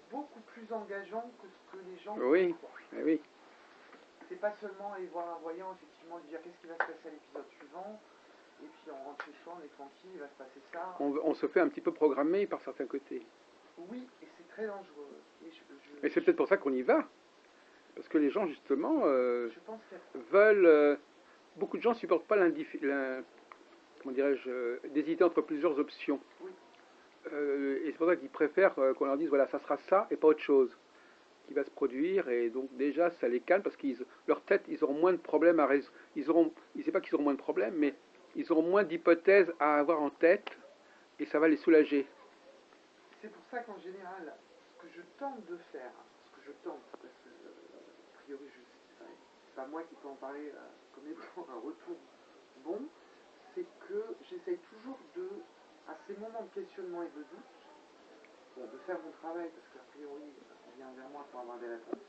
beaucoup plus engageant que ce que les gens oui. croient. Oui. C'est pas seulement aller voir un voyant, effectivement, lui dire qu'est-ce qui va se passer à l'épisode suivant, et puis on rentre chez soi, on est tranquille, il va se passer ça. On se fait un petit peu programmer par certains côtés. Oui, et c'est très dangereux. Et c'est peut-être pour ça qu'on y va. Parce que les gens, justement, je pense veulent... beaucoup de gens ne supportent pas comment dirais-je, d'hésiter entre plusieurs options. Oui. Et c'est pour ça qu'ils préfèrent qu'on leur dise, voilà, ça sera ça et pas autre chose qui va se produire. Et donc déjà, ça les calme parce qu'ils, leur tête, ils auront moins de problèmes à résoudre. Je sais pas qu'ils auront moins de problèmes, mais ils auront moins d'hypothèses à avoir en tête et ça va les soulager. C'est pour ça qu'en général, ce que je tente de faire, parce que a priori, c'est pas moi qui peux en parler comme étant un retour bon, c'est que j'essaye toujours à ces moments de questionnement et de doute, de faire mon travail, parce qu'a priori, on vient vers moi pour avoir des réponses,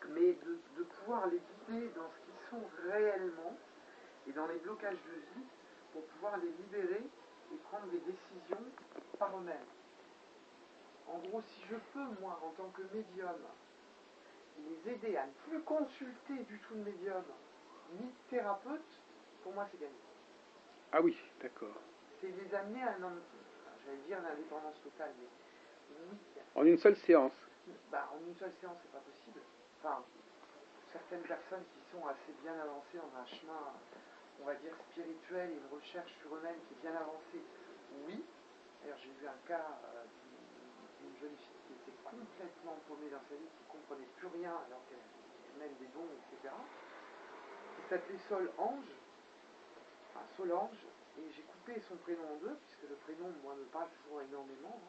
mais de pouvoir les guider dans ce qu'ils sont réellement, et dans les blocages de vie, pour pouvoir les libérer et prendre des décisions par eux-mêmes. En gros, si je peux, moi, en tant que médium, les aider à ne plus consulter du tout de médium, ni de thérapeute, pour moi c'est gagné. Ah oui, d'accord. C'est les amener à j'allais dire l'indépendance totale, mais oui. En une seule séance? En une seule séance, c'est pas possible. Enfin, certaines personnes qui sont assez bien avancées dans un chemin, on va dire, spirituel et une recherche sur eux-mêmes qui est bien avancée, oui. D'ailleurs, j'ai vu un cas d'une jeune fille qui était complètement paumée dans sa vie, qui ne comprenait plus rien alors qu'elle mène des dons, etc. Qui s'appelait Solange, et j'ai coupé son prénom en deux, puisque le prénom, moi, me parle toujours énormément.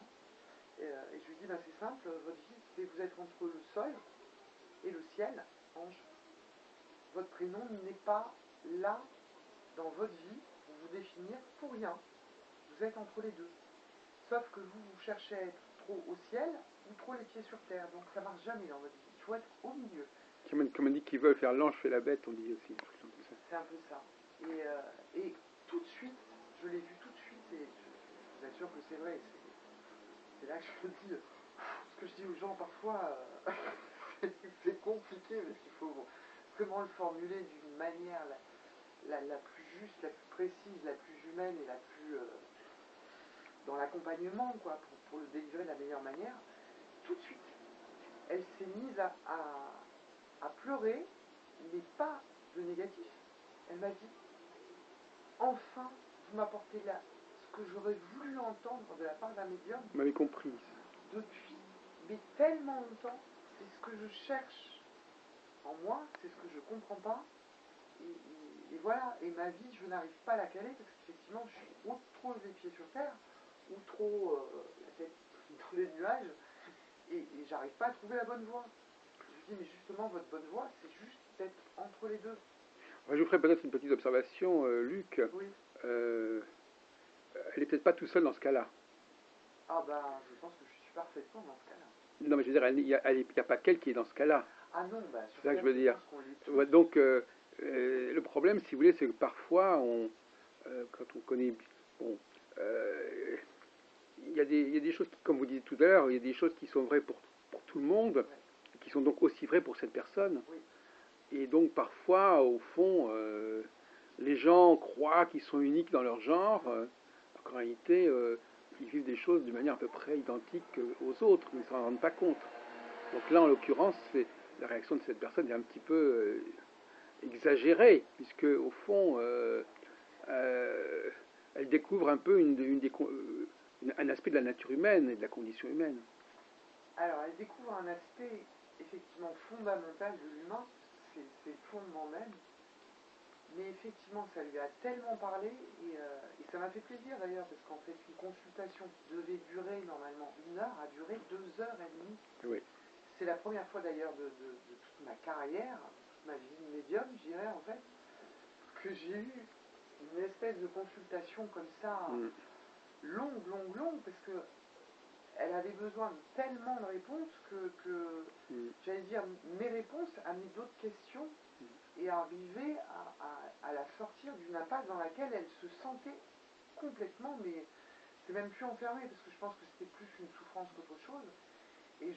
Et je lui dis, c'est simple, votre vie, vous êtes entre le sol et le ciel, ange. Votre prénom n'est pas là, dans votre vie, pour vous définir pour rien. Vous êtes entre les deux. Sauf que vous cherchez à être trop au ciel ou trop les pieds sur terre. Donc ça marche jamais dans votre vie. Il faut être au milieu. Comme on dit qu'ils veulent faire l'ange fait la bête, on dit aussi. C'est un peu ça. Et tout de suite, je l'ai vu tout de suite, et je vous assure que c'est vrai. C'est là que je me dis, Ce que je dis aux gens parfois, c'est compliqué parce qu'il faut vraiment le formuler d'une manière la plus juste, la plus précise, la plus humaine et la plus dans l'accompagnement, quoi, pour le délivrer de la meilleure manière. Tout de suite, elle s'est mise à pleurer, mais pas de négatif. Elle m'a dit, enfin, vous m'apportez là ce que j'aurais voulu entendre de la part d'un médium. Vous m'avez compris. Depuis, mais tellement longtemps, c'est ce que je cherche en moi, c'est ce que je comprends pas. Et voilà, et ma vie, je n'arrive pas à la caler parce qu'effectivement, je suis ou trop les pieds sur terre, ou trop la tête dans les nuages, et j'arrive pas à trouver la bonne voie. Je dis, mais justement, votre bonne voie, c'est juste d'être entre les deux. Je vous ferai peut-être une petite observation, Luc. Oui. Elle n'est peut-être pas tout seule dans ce cas-là. Ah ben, je pense que je suis parfaitement dans ce cas-là. Non, mais je veux dire, il n'y a pas qu'elle qui est dans ce cas-là. Ah non, bah, c'est ça que je veux dire. Ouais, donc, le problème, si vous voulez, c'est que parfois, quand on connaît... Bon, il y a des choses, comme vous disiez tout à l'heure, il y a des choses qui sont vraies pour tout le monde, ouais, qui sont donc aussi vraies pour cette personne. Oui. Et donc, parfois, au fond, les gens croient qu'ils sont uniques dans leur genre, alors qu'en réalité, ils vivent des choses d'une manière à peu près identique aux autres, mais ils ne s'en rendent pas compte. Donc là, en l'occurrence, la réaction de cette personne est un petit peu exagérée, puisque au fond, elle découvre un peu un aspect de la nature humaine et de la condition humaine. Alors, elle découvre un aspect effectivement fondamental de l'humain, c'est le fondement même, mais effectivement, ça lui a tellement parlé, et ça m'a fait plaisir d'ailleurs, parce qu'en fait, une consultation qui devait durer normalement 1 heure a duré 2 heures et demie. Oui. C'est la première fois d'ailleurs de toute ma carrière, de toute ma vie de médium, je dirais en fait, que j'ai eu une espèce de consultation comme ça, longue, parce que elle avait besoin de tellement de réponses que j'allais dire, mes réponses amenaient d'autres questions et arriver à la sortir d'une impasse dans laquelle elle se sentait complètement, mais c'est même plus enfermée, parce que je pense que c'était plus une souffrance qu'autre chose. Et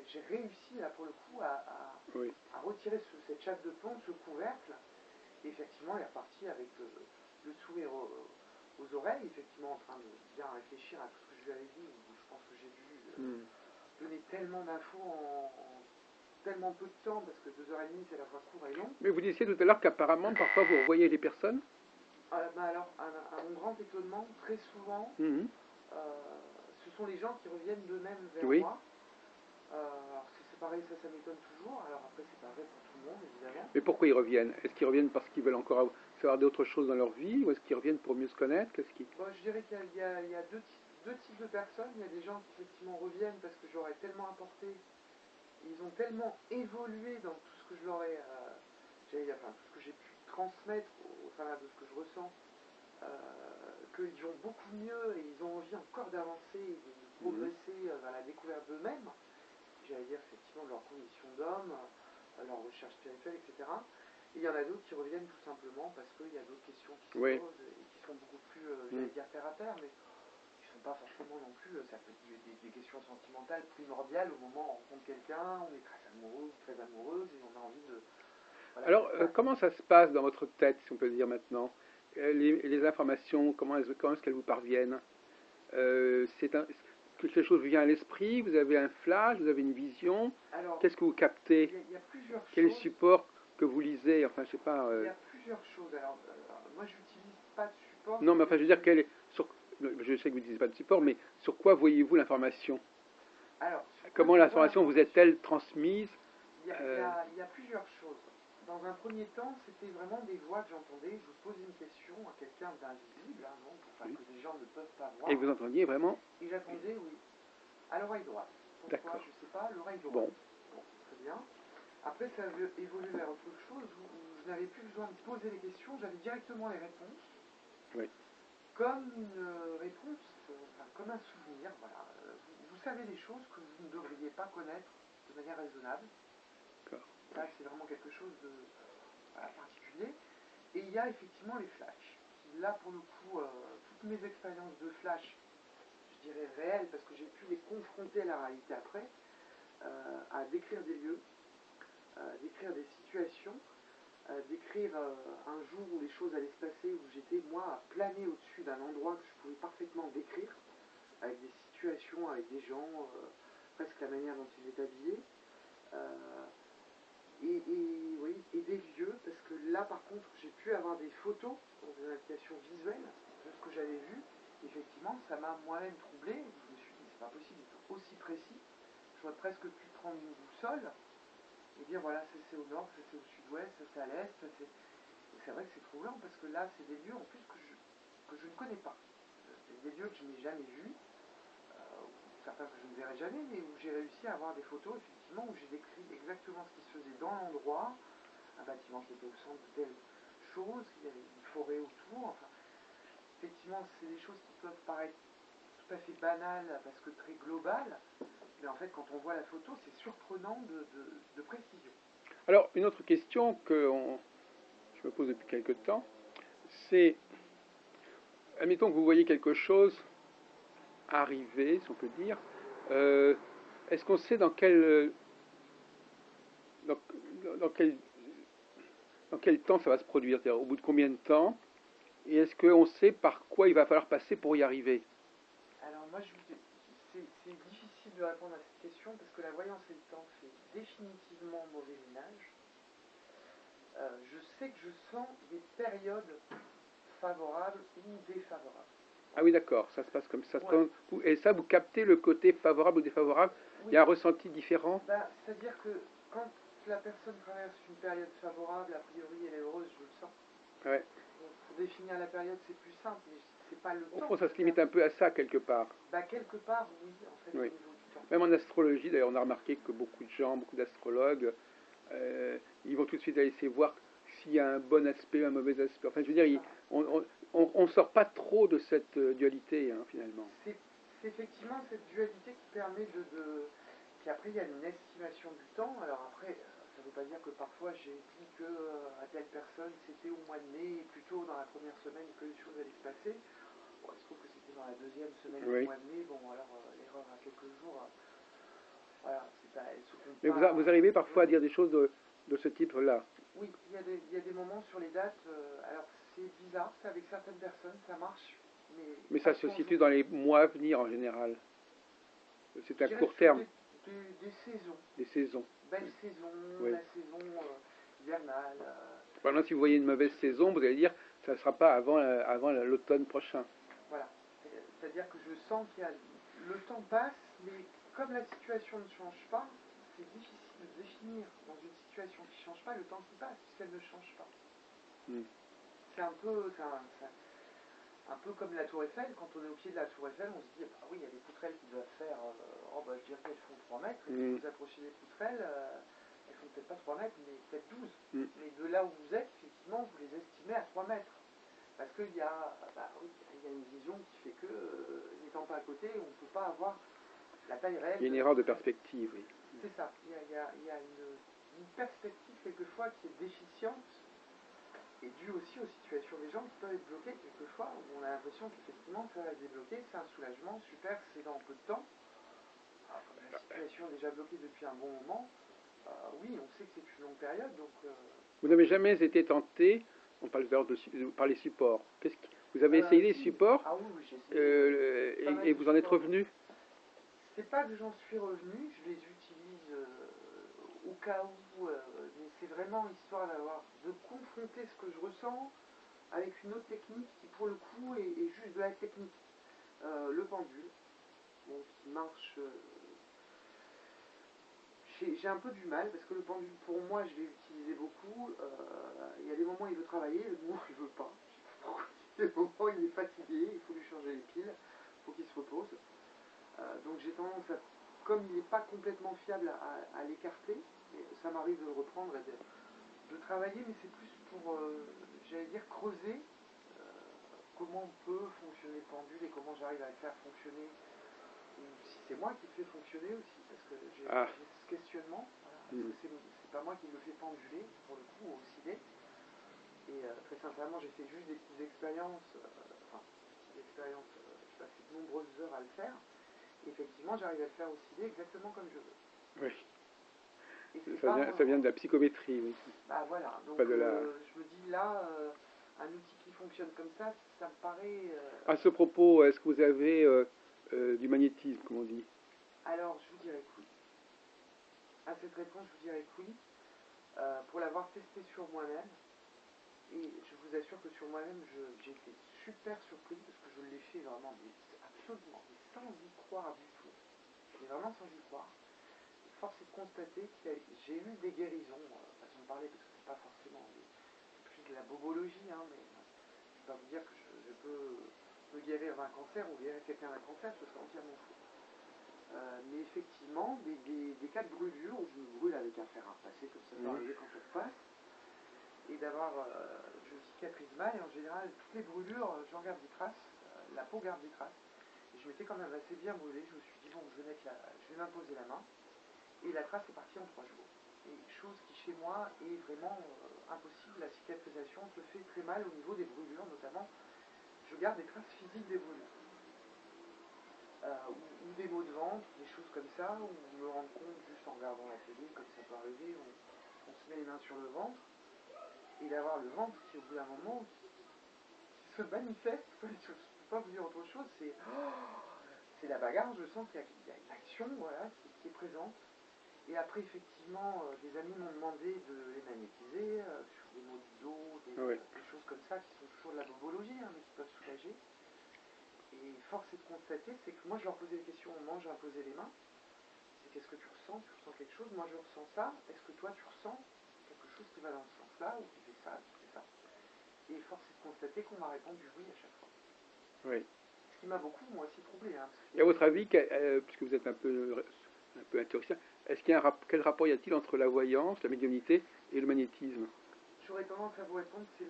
j'ai réussi, là, pour le coup, à retirer cette chape de plomb, ce couvercle. Et effectivement, elle est repartie avec le sourire aux oreilles, effectivement, en train de bien réfléchir à tout ce que je lui avais dit. Je pense que j'ai dû donner tellement d'infos en tellement peu de temps, parce que 2 heures et demie, c'est à la fois court et long. Mais vous disiez tout à l'heure qu'apparemment, parfois, vous revoyez les personnes. Alors, à mon grand étonnement, très souvent, ce sont les gens qui reviennent d'eux-mêmes vers moi. Alors c'est pareil, ça m'étonne toujours. Alors après, c'est pas vrai pour tout le monde, évidemment. Mais pourquoi ils reviennent? Est-ce qu'ils reviennent parce qu'ils veulent encore savoir d'autres choses dans leur vie, ou est-ce qu'ils reviennent pour mieux se connaître? Je dirais qu'il y a deux types de personnes. Il y a des gens qui effectivement reviennent parce que j'aurais tellement apporté, ils ont tellement évolué dans tout ce que je leur ai, tout ce que j'ai pu transmettre au travers de ce que je ressens, qu'ils vont beaucoup mieux et ils ont envie encore d'avancer et de progresser dans la découverte d'eux-mêmes. J'allais dire effectivement de leur condition d'homme, leur recherche spirituelle, etc. Et il y en a d'autres qui reviennent tout simplement parce qu'il y a d'autres questions qui se posent et qui sont beaucoup plus, j'allais dire terre à terre, mais qui ne sont pas forcément non plus, ça peut être des questions sentimentales primordiales au moment où on rencontre quelqu'un, on est très amoureux, très amoureuse et on a envie de... Voilà, alors, comment ça se passe dans votre tête, si on peut dire maintenant? Les informations, comment est-ce qu'elles vous parviennent? Quelque chose vous vient à l'esprit, vous avez un flash, vous avez une vision. Qu'est-ce que vous captez? Il y a plusieurs Quel choses. support que vous lisez? Enfin, je sais pas. Il y a plusieurs choses. Alors, moi, je n'utilise pas de support. Non, mais enfin, je veux dire, je sais que vous n'utilisez pas de support, mais sur quoi voyez-vous l'information? Alors, comment l'information vous est-elle transmise? Il y a plusieurs choses. Dans un premier temps, c'était vraiment des voix que j'entendais. Je vous posais une question à quelqu'un d'invisible, que les gens ne peuvent pas voir. Et vous entendiez vraiment? Et j'attendais, oui, à l'oreille droite. Pourquoi, je ne sais pas, l'oreille droite. Bon, très bien. Après, ça a évolué vers autre chose où je n'avais plus besoin de poser les questions, j'avais directement les réponses. Oui. Comme une réponse, comme un souvenir. Voilà. Vous savez des choses que vous ne devriez pas connaître de manière raisonnable. Ça, c'est vraiment quelque chose de particulier. Et il y a effectivement les flashs. Là, pour le coup, toutes mes expériences de flash, je dirais, réelles, parce que j'ai pu les confronter à la réalité après, à décrire des lieux, décrire des situations, décrire un jour où les choses allaient se passer, où j'étais, moi, à planer au-dessus d'un endroit que je pouvais parfaitement décrire, avec des situations, avec des gens, presque la manière dont ils étaient habillés. Oui, et des lieux, parce que là, par contre, j'ai pu avoir des photos, donc des indications visuelles de ce que j'avais vu. Effectivement, ça m'a moi-même troublé. Je me suis dit, c'est pas possible d'être aussi précis. J'aurais presque pu prendre une boussole et dire, voilà, ça c'est au nord, ça c'est au sud-ouest, ça c'est à l'est. C'est vrai que c'est troublant, parce que là, c'est des lieux, en plus, que je ne connais pas. Des lieux que je n'ai jamais vus, certains que je ne verrai jamais, mais où j'ai réussi à avoir des photos, effectivement, où j'ai décrit exactement ce qui se faisait dans l'endroit, un bâtiment qui était au centre de telle chose, il y avait une forêt autour, enfin, effectivement, c'est des choses qui peuvent paraître tout à fait banales, parce que très globales, mais en fait, quand on voit la photo, c'est surprenant de précision. Alors, une autre question que je me pose depuis quelque temps, c'est, admettons que vous voyez quelque chose arriver, si on peut dire, est-ce qu'on sait dans dans, dans quel, dans quel temps ça va se produire, c'est-à-dire au bout de combien de temps, et est-ce qu'on sait par quoi il va falloir passer pour y arriver? Alors moi, c'est difficile de répondre à cette question, parce que la voyance et le temps fait définitivement mauvais ménage. Je sais que je sens des périodes favorables ou défavorables. Ah oui, d'accord, ça se passe comme ça. Ouais. Et ça, vous captez le côté favorable ou défavorable? Oui. Il y a un ressenti différent? C'est-à-dire que quand la personne traverse une période favorable, a priori elle est heureuse, je le sens. Ouais. Donc, pour définir la période, c'est plus simple, mais c'est pas le temps. Au fond, ça se limite un peu à ça, quelque part. Quelque part, oui, en fait, Oui. au niveau du temps. Même en astrologie, d'ailleurs, on a remarqué que beaucoup de gens, beaucoup d'astrologues, ils vont tout de suite aller essayer de voir s'il y a un bon aspect, un mauvais aspect. Enfin, je veux dire, on ne sort pas trop de cette dualité, hein, finalement. C'est effectivement cette dualité qui permet Puis après, il y a une estimation du temps. Alors après, ça ne veut pas dire que parfois j'ai dit que à telle personne c'était au mois de mai, et plutôt dans la première semaine que les choses allaient se passer. Bon, il se trouve que c'était dans la deuxième semaine du mois de mai. Bon, alors l'erreur à quelques jours, voilà, elle se compte Mais pas. vous arrivez parfois à dire des choses de ce type-là? Oui, il y a des moments sur les dates. Alors c'est bizarre, c'est avec certaines personnes, ça marche. Mais ça se situe dans les mois à venir en général. C'est à court terme. Des saisons. Des saisons. Belle saison, Oui. la saison hivernale. Par exemple, si vous voyez une mauvaise saison, vous allez dire que ça ne sera pas avant l'automne prochain. Voilà. C'est-à-dire que je sens qu'il y a. Le temps passe, mais comme la situation ne change pas, c'est difficile de définir dans une situation qui ne change pas le temps qui passe, puisqu'elle ne change pas. C'est un peu. Un peu comme la Tour Eiffel, quand on est au pied de la Tour Eiffel, on se dit, bah oui, il y a des poutrelles qui doivent faire, je dirais qu'elles font 3 mètres, et puis vous approchez des poutrelles, elles font peut-être pas 3 mètres, mais peut-être 12. Mais de là où vous êtes, effectivement, vous les estimez à 3 mètres. Parce qu'il y a, il y a une vision qui fait que, n'étant pas à côté, on ne peut pas avoir la taille réelle. Il y a une erreur de perspective, oui. C'est ça, il y a une perspective quelquefois qui est déficiente, et dû aussi aux situations des gens qui peuvent être bloqués quelquefois, où on a l'impression qu'effectivement ça va se débloquer, c'est un soulagement, super, c'est dans peu de temps. Alors, comme la situation est déjà bloquée depuis un bon moment, oui, on sait que c'est une longue période, donc... Vous n'avez jamais été tenté, on parle par les supports, vous avez essayé les supports? Ah oui, j'ai essayé. Et vous en êtes revenu? C'est pas que j'en suis revenu, je les utilise au cas où, mais c'est vraiment histoire de confronter ce que je ressens avec une autre technique qui pour le coup est juste de la technique. Le pendule, bon, qui marche. J'ai un peu du mal parce que le pendule pour moi je l'ai utilisé beaucoup. Il y a des moments où il veut travailler, des moments où il veut pas. Il y a des moments où il est fatigué, il faut lui changer les piles, il faut qu'il se repose. Donc j'ai tendance à, comme il n'est pas complètement fiable, à l'écarter. Ça m'arrive de le reprendre et de travailler, mais c'est plus pour, j'allais dire, creuser comment peut fonctionner le pendule et comment j'arrive à le faire fonctionner, ou si c'est moi qui le fais fonctionner aussi, parce que j'ai ce questionnement, voilà, parce que c'est pas moi qui le fais penduler, pour le coup, au osciller. Et très sincèrement, j'ai fait juste des petites expériences, passé de nombreuses heures à le faire. Et effectivement, j'arrive à le faire osciller exactement comme je veux. Oui. Et Ça vient de la psychométrie, oui. Bah voilà, donc Pas de la... je me dis là, un outil qui fonctionne comme ça me paraît... À ce propos, est-ce que vous avez du magnétisme, comme on dit? Alors, je vous dirais que oui. À cette réponse, je vous dirais que oui, pour l'avoir testé sur moi-même. Et je vous assure que sur moi-même, j'ai été super surpris parce que je l'ai fait vraiment, absolument, sans y croire du tout. Mais vraiment sans y croire. Et force est de constater que j'ai eu des guérisons, façon de parler, parce que c'est pas forcément plus de la bobologie, hein, mais je ne vais pas vous dire que je peux me guérir d'un cancer ou guérir quelqu'un d'un cancer, ce serait entièrement faux. Mais effectivement, des cas de brûlure où je me brûle avec un fer à repasser, comme ça peut arriver quand on repasse, et d'avoir, je cicatrise mal, et en général, toutes les brûlures, j'en garde des traces, la peau garde des traces. Et je m'étais quand même assez bien brûlé, je me suis dit, bon, je vais m'imposer la main, et la trace est partie en 3 jours. Et chose qui chez moi est vraiment impossible, la cicatrisation se fait très mal au niveau des brûlures, notamment, je garde des traces physiques des brûlures. Ou des maux de ventre, des choses comme ça, où on me rend compte juste en regardant la télé, comme ça peut arriver, on se met les mains sur le ventre, et d'avoir le ventre qui, au bout d'un moment, qui se manifeste, je ne peux pas vous dire autre chose, c'est la bagarre, je sens qu'il y a une action voilà, qui est présente. Et après, effectivement, des amis m'ont demandé de les magnétiser sur des maux de dos, des choses comme ça, qui sont toujours de la bobologie, hein, mais qui peuvent soulager. Et force est de constater, c'est que moi je leur posais des questions au moment où j'ai imposé les mains. C'est qu'est-ce que tu ressens? Tu ressens quelque chose? Moi je ressens ça. Est-ce que toi tu ressens quelque chose qui va dans ce sens-là, ou qui fait ça, qui fait ça? Et force est de constater qu'on m'a répondu oui à chaque fois. Oui. Ce qui m'a beaucoup, moi aussi, troublé. Hein, et à votre avis, puisque vous êtes un peu intéressé, est-ce qu'il y a quel rapport y a-t-il entre la voyance, la médiumnité et le magnétisme? J'aurais tendance à vous répondre, c'est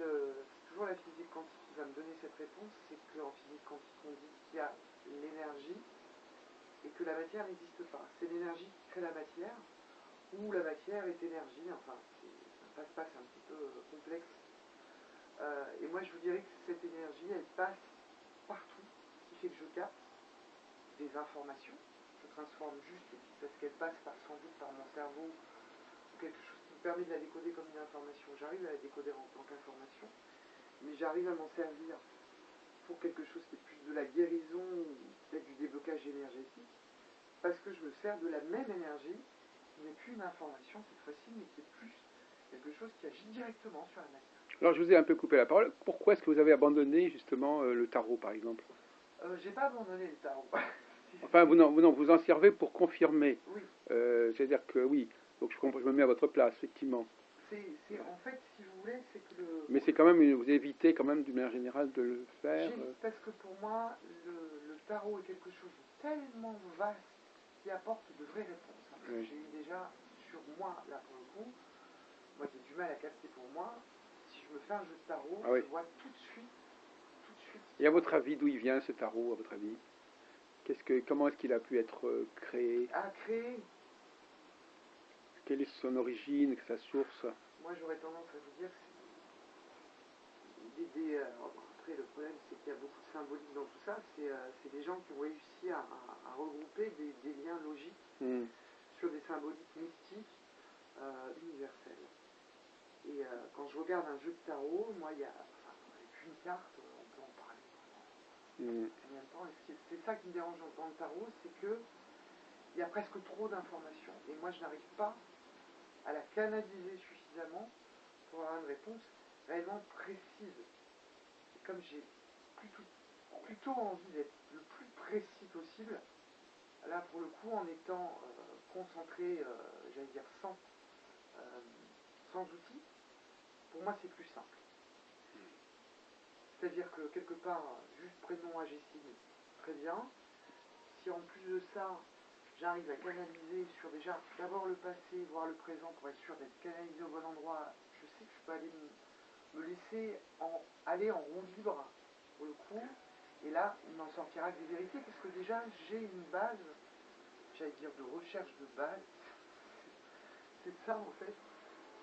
toujours la physique quantique qui va me donner cette réponse, c'est qu'en physique quantique, on dit qu'il y a l'énergie et que la matière n'existe pas. C'est l'énergie qui crée la matière, ou la matière est énergie, enfin, c'est un passe-passe un petit peu complexe. Et moi, je vous dirais que cette énergie, elle passe partout, ce qui fait que je capte des informations. Je transforme juste, parce qu'elle passe sans doute par mon cerveau, quelque chose qui me permet de la décoder comme une information. J'arrive à la décoder en tant qu'information, mais j'arrive à m'en servir pour quelque chose qui est plus de la guérison, peut-être du déblocage énergétique, parce que je me sers de la même énergie, qui n'est plus une information cette fois-ci, mais qui est plus quelque chose qui agit directement sur la matière. Alors je vous ai un peu coupé la parole. Pourquoi est-ce que vous avez abandonné justement le tarot, par exemple? J'ai pas abandonné le tarot. Enfin, vous en servez pour confirmer. Oui. C'est-à-dire que oui. Donc je me mets à votre place, effectivement. En fait, si vous voulez, c'est que Mais c'est quand même, vous évitez quand même d'une manière générale de le faire. Parce que pour moi, le tarot est quelque chose de tellement vaste qui apporte de vraies réponses. Hein. Oui. J'ai eu déjà sur moi, là pour le coup, moi qui ai du mal à capter pour moi, si je me fais un jeu de tarot, je vois tout de suite. Et à votre avis, d'où il vient ce tarot, à votre avis? Comment est-ce qu'il a pu être créé? Créé. Quelle est son origine, sa source? Moi, j'aurais tendance à vous dire que après, le problème, c'est qu'il y a beaucoup de symbolique dans tout ça. C'est des gens qui ont réussi à regrouper des liens logiques sur des symboliques mystiques universelles. Et quand je regarde un jeu de tarot, moi, il y a une carte, on peut en parler pendant combien de temps. C'est ça qui me dérange dans le tarot, c'est que il y a presque trop d'informations. Et moi, je n'arrive pas à la canaliser suffisamment pour avoir une réponse réellement précise. Et comme j'ai plutôt envie d'être le plus précis possible, là, pour le coup, en étant concentré, j'allais dire sans outils, pour moi, c'est plus simple. C'est-à-dire que quelque part, juste prénom âge et signe, très bien. Si en plus de ça, j'arrive à canaliser sur déjà d'abord le passé, voire le présent, pour être sûr d'être canalisé au bon endroit, je sais que je peux aller me laisser aller en roue libre, pour le coup, et là, il n'en sortira que des vérités, parce que déjà, j'ai une base, j'allais dire de recherche de base, c'est ça en fait,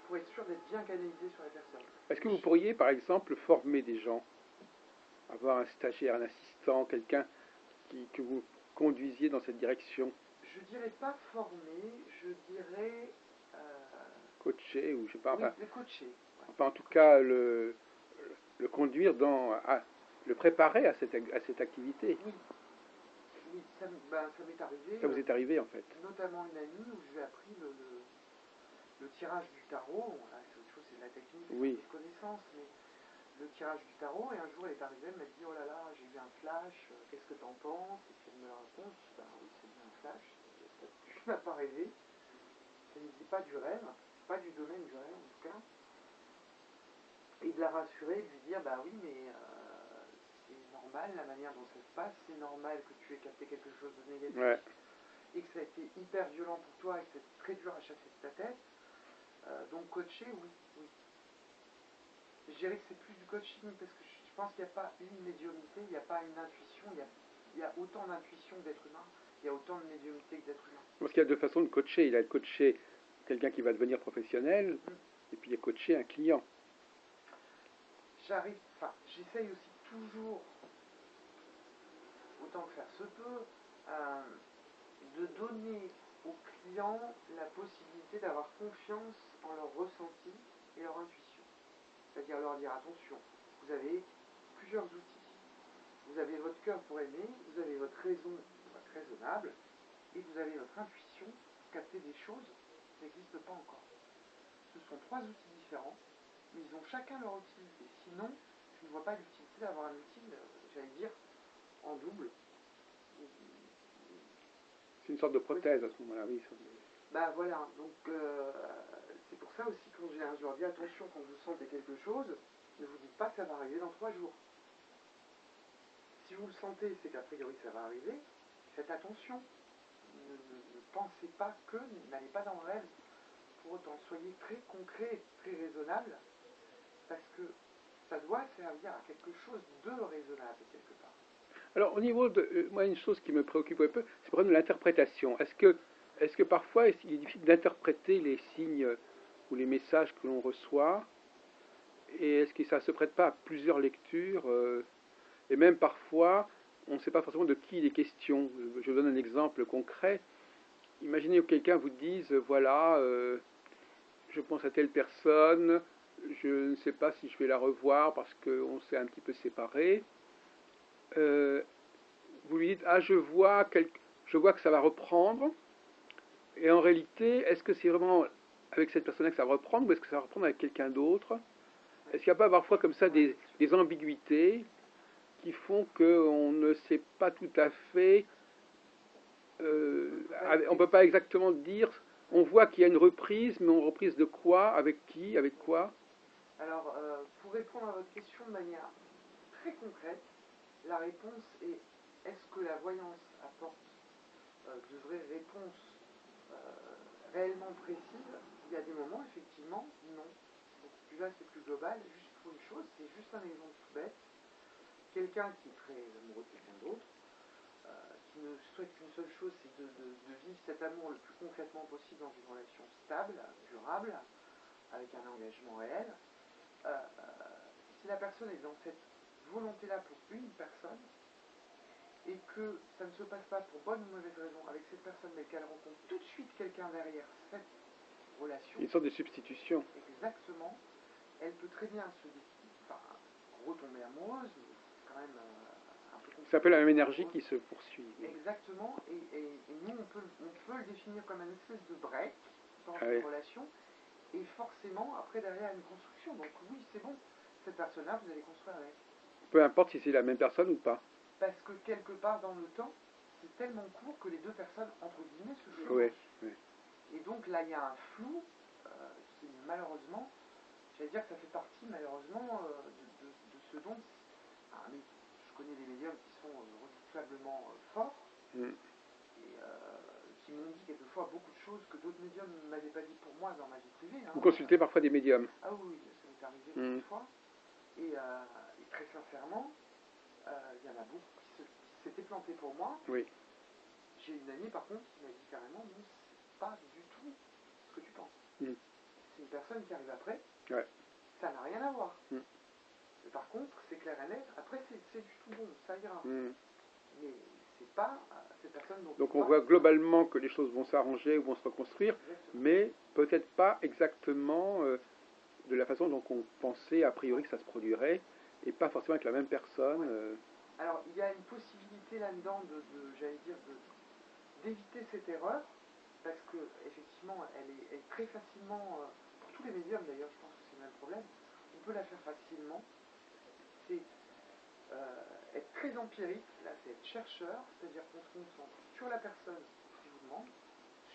pour être sûr d'être bien canalisé sur la personne. Est-ce que vous pourriez, par exemple, former des gens? Avoir un stagiaire, un assistant, quelqu'un que vous conduisiez dans cette direction? Je dirais pas formé, je dirais... Coacher, ou je sais pas, oui, enfin, le coacher. Ouais. enfin en tout cas le conduire le préparer à cette activité. Oui, oui, ça m'est arrivé, Ça vous est arrivé en fait. notamment une amie où je lui ai appris le tirage du tarot. Bon, là, c'est autre chose, c'est de la technique, c'est Oui. de connaissance, mais le tirage du tarot, et un jour elle est arrivée, elle m'a dit, oh là là, j'ai eu un flash, qu'est-ce que t'en penses? Et puis elle me la raconte, je dis, ben oui, c'est bien un flash, tu m'as pas rêvé, ça n'était pas du rêve, c'est pas du domaine du rêve en tout cas, et de la rassurer, de lui dire, bah oui, mais c'est normal la manière dont ça se passe, c'est normal que tu aies capté quelque chose de négatif, Ouais. et que ça a été hyper violent pour toi, et que c'est très dur à chasser de ta tête, donc coacher, oui, oui. Je dirais que c'est plus du coaching, parce que je pense qu'il n'y a pas une médiumnité, il n'y a pas une intuition, il y a autant d'intuition que d'être humain, il y a autant de médiumnité que d'être humain. Parce qu'il y a deux façons de coacher. Il y a de coacher quelqu'un qui va devenir professionnel, et puis il y a coacher un client. J'essaye aussi toujours, autant que faire se peut, de donner aux clients la possibilité d'avoir confiance en leur ressenti et leur intuition. C'est-à-dire leur dire, attention, vous avez plusieurs outils. Vous avez votre cœur pour aimer, vous avez votre raison pour être raisonnable, et vous avez votre intuition pour capter des choses qui n'existent pas encore. Ce sont trois outils différents, mais ils ont chacun leur utilité. Sinon, je ne vois pas l'utilité d'avoir un outil, j'allais dire, en double. C'est une sorte de prothèse à ce moment-là, oui. Bah voilà, donc c'est pour ça aussi quand je leur dis attention quand vous sentez quelque chose, ne vous dites pas que ça va arriver dans 3 jours. Si vous le sentez, c'est qu'a priori ça va arriver, faites attention. Ne pensez pas que, n'allez pas dans le rêve pour autant. Soyez très concret, très raisonnable, parce que ça doit servir à quelque chose de raisonnable quelque part. Alors au niveau de... moi une chose qui me préoccupe un peu, c'est le problème de l'interprétation. Est-ce que parfois il est difficile d'interpréter les signes ou les messages que l'on reçoit? Et est-ce que ça ne se prête pas à plusieurs lectures et même parfois, on ne sait pas forcément de qui il est question. Je vous donne un exemple concret. Imaginez que quelqu'un vous dise, voilà, je pense à telle personne, je ne sais pas si je vais la revoir parce qu'on s'est un petit peu séparés. Vous lui dites, ah, je vois que ça va reprendre. Et en réalité, est-ce que c'est vraiment avec cette personne-là que ça va reprendre ou est-ce que ça va reprendre avec quelqu'un d'autre? Est-ce qu'il n'y a pas parfois comme ça des ambiguïtés qui font qu'on ne sait pas tout à fait, on ne peut pas exactement dire, on voit qu'il y a une reprise, mais une reprise de quoi, avec qui, avec quoi? Alors, pour répondre à votre question de manière très concrète, la réponse est est-ce que la voyance apporte de vraies réponses réellement précises? Il y a des moments, effectivement, non. Donc, plus vaste et plus global, juste pour une chose, c'est juste un exemple tout bête. Quelqu'un qui est très amoureux de quelqu'un d'autre, qui ne souhaite qu'une seule chose, c'est de vivre cet amour le plus concrètement possible dans une relation stable, durable, avec un engagement réel. Si la personne est dans cette volonté-là pour une personne, et que ça ne se passe pas pour bonne ou mauvaise raison avec cette personne, mais qu'elle rencontre tout de suite quelqu'un derrière cette relation, Une sorte de substitution. exactement, elle peut très bien retomber amoureuse, mais c'est quand même un peu compliqué. Ça s'appelle la même énergie qui se poursuit. Exactement, et nous on peut le définir comme une espèce de break dans une relation, et forcément après derrière une construction. Donc oui, c'est bon, cette personne-là vous allez construire avec. Peu importe si c'est la même personne ou pas. Parce que quelque part dans le temps, c'est tellement court que les deux personnes, entre guillemets, se chevauchent. Oui. Et donc là, il y a un flou qui, malheureusement, j'allais dire que ça fait partie, malheureusement, de ce dont... mais je connais des médiums qui sont redoutablement forts, et qui m'ont dit quelquefois beaucoup de choses que d'autres médiums ne m'avaient pas dit pour moi dans ma vie privée. Vous consultez parfois des médiums? Ah oui, ça m'est arrivé beaucoup de fois. Et très sincèrement, il y en a beaucoup qui s'étaient plantés pour moi. Oui. J'ai une amie par contre qui m'a dit carrément non, c'est pas du tout ce que tu penses. C'est une personne qui arrive après. Ouais. Ça n'a rien à voir. Mais par contre, c'est clair et net. Après, c'est du tout bon, ça ira. Mais c'est pas cette personne dont Donc on on pense. voit globalement que les choses vont s'arranger ou vont se reconstruire, Exactement. mais peut-être pas exactement de la façon dont on pensait a priori que ça se produirait, et pas forcément avec la même personne. Ouais. Alors, il y a une possibilité là-dedans j'allais dire, d'éviter cette erreur, parce que effectivement, elle est très facilement, pour tous les médiums d'ailleurs, je pense que c'est le même problème, on peut la faire facilement. C'est être très empirique, là c'est être chercheur, c'est-à-dire qu'on se concentre sur la personne qui vous demande,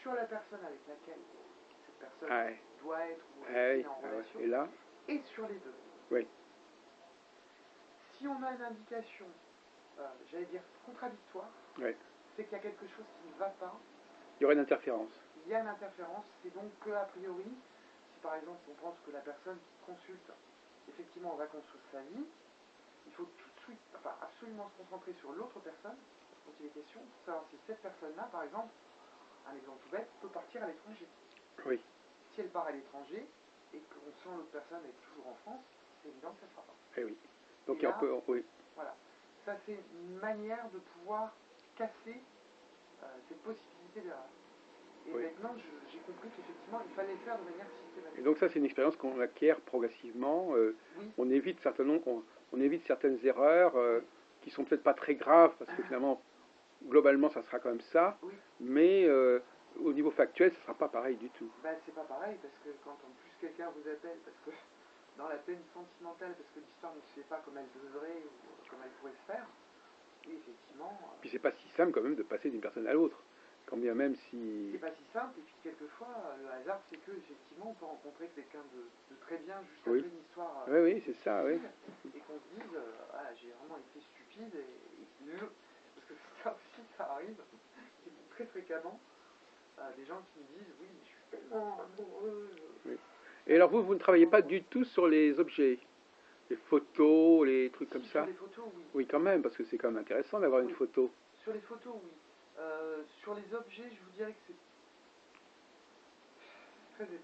sur la personne avec laquelle cette personne doit être ou est en relation, et là, et sur les deux. oui. Si on a une indication, j'allais dire contradictoire, c'est qu'il y a quelque chose qui ne va pas. Il y aurait une interférence. Il y a une interférence, c'est donc qu'a priori, si par exemple on pense que la personne qui consulte, effectivement, va construire sa vie, il faut tout de suite, enfin absolument se concentrer sur l'autre personne dont il est question, pour savoir si cette personne-là, par exemple, un exemple tout bête, peut partir à l'étranger. Oui. Si elle part à l'étranger et qu'on sent l'autre personne est toujours en France, c'est évident que ça ne sera pas. Eh oui. Donc là, oui. Voilà. Ça c'est une manière de pouvoir casser cette possibilité d'erreur. Et maintenant, j'ai compris qu'effectivement, il fallait le faire de manière systématique. Et donc ça, c'est une expérience qu'on acquiert progressivement. On évite on évite certaines erreurs qui sont peut-être pas très graves, parce que finalement, globalement, ça sera quand même ça. Mais au niveau factuel, ce sera pas pareil du tout. Ben, c'est pas pareil, parce que quand en plus quelqu'un vous appelle, parce que dans la peine sentimentale, parce que l'histoire ne se fait pas comme elle devrait ou comme elle pourrait se faire, et effectivement... Puis c'est pas si simple quand même de passer d'une personne à l'autre. Quand bien même si... C'est pas si simple, et puis quelquefois, le hasard fait que, effectivement, on peut rencontrer quelqu'un de très bien juste après une histoire oui, c'est ça, et qu'on se dise, ah, j'ai vraiment été stupide, parce que ça aussi, ça arrive, très fréquemment, des gens qui me disent, oui, je suis tellement amoureux... Et alors vous ne travaillez pas du tout sur les objets, les photos, les trucs comme ça? Sur les photos, oui. Oui, quand même, parce que c'est quand même intéressant d'avoir une photo. Sur les photos, oui. Sur les objets, je vous dirais que c'est très étrange,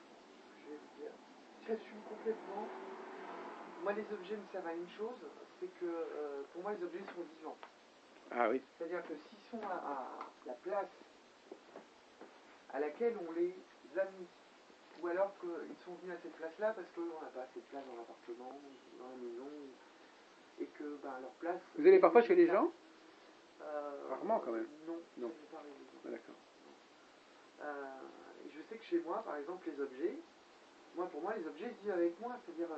je vais vous dire. J'assume complètement. Moi, les objets me servent à une chose, c'est que pour moi, les objets sont vivants. Ah oui. C'est-à-dire que s'ils sont à la place à laquelle on les a mis, ou alors qu'ils sont venus à cette place-là parce qu'on n'a pas assez de place dans l'appartement, dans la maison, et que leur place... Vous allez parfois chez les gens? Rarement quand même. Non, non. Ça n'est pas arrivé. Ah, d'accord. Et je sais que chez moi, par exemple, les objets, pour moi, les objets vivent avec moi, c'est-à-dire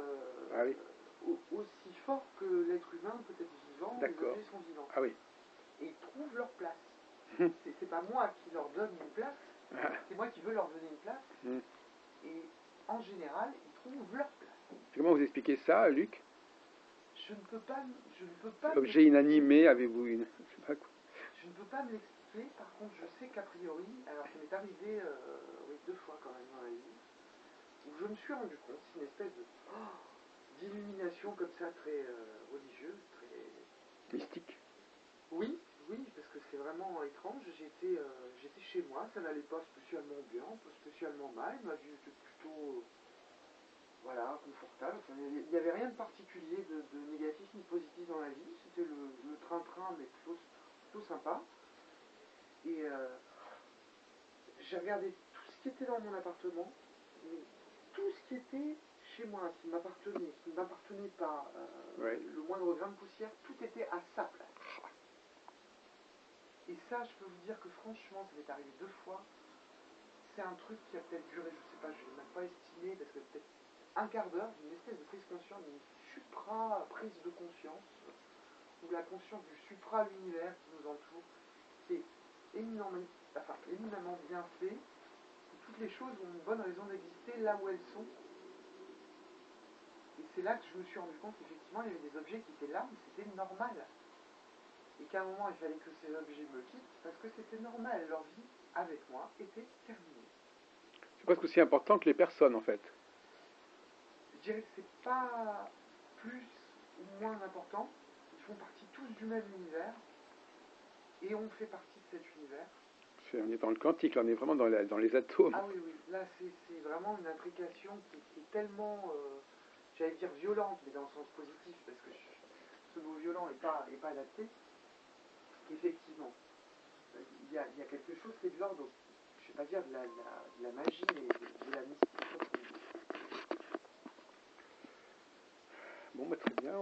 aussi fort que l'être humain peut être vivant, les objets sont vivants. Ah oui. Et ils trouvent leur place. C'est pas moi qui leur donne une place, c'est moi qui veux leur donner une place. Et en général, ils trouvent leur place. Comment vous expliquez ça, Luc? Je ne peux pas. Objet inanimé, avez-vous une... Je sais pas quoi. Je ne peux pas me l'expliquer, par contre, je sais qu'a priori, alors ça m'est arrivé 2 fois quand même dans la vie, où je me suis rendu compte, c'est une espèce d'illumination comme ça, très religieuse, très... Mystique. Oui, parce que c'est vraiment étrange. J'étais chez moi, ça n'allait pas spécialement bien, pas spécialement mal, ma vie était plutôt confortable. Enfin, il n'y avait rien de particulier, de négatif ni de positif dans la vie. C'était le train-train, mais plutôt sympa. Et j'ai regardé tout ce qui était dans mon appartement, mais tout ce qui était chez moi, qui ne m'appartenait pas, le moindre grain de poussière, tout était à sa place. Et ça, je peux vous dire que franchement, ça m'est arrivé 2 fois. C'est un truc qui a peut-être duré, je ne sais pas, je ne l'ai même pas estimé, parce que peut-être un quart d'heure, une espèce de prise conscience, une supra-prise de conscience, ou la conscience du supra-univers qui nous entoure, qui est éminemment bien fait, où toutes les choses ont une bonne raison d'exister là où elles sont. Et c'est là que je me suis rendu compte qu'effectivement, il y avait des objets qui étaient là, mais c'était normal. Et qu'à un moment, il fallait que ces objets me quittent, parce que c'était normal, leur vie avec moi était terminée. C'est presque aussi important que les personnes, en fait. Je dirais que c'est pas plus ou moins important. Ils font partie tous du même univers, et on fait partie de cet univers. On est dans le quantique, là, on est vraiment dans les atomes. Ah oui, là c'est vraiment une intrication qui est tellement, j'allais dire violente, mais dans le sens positif, parce que ce mot violent n'est pas adapté. effectivement, il y a quelque chose qui est de l'ordre, je ne vais pas dire de la magie, mais de la mystique. Bon, bah, très bien.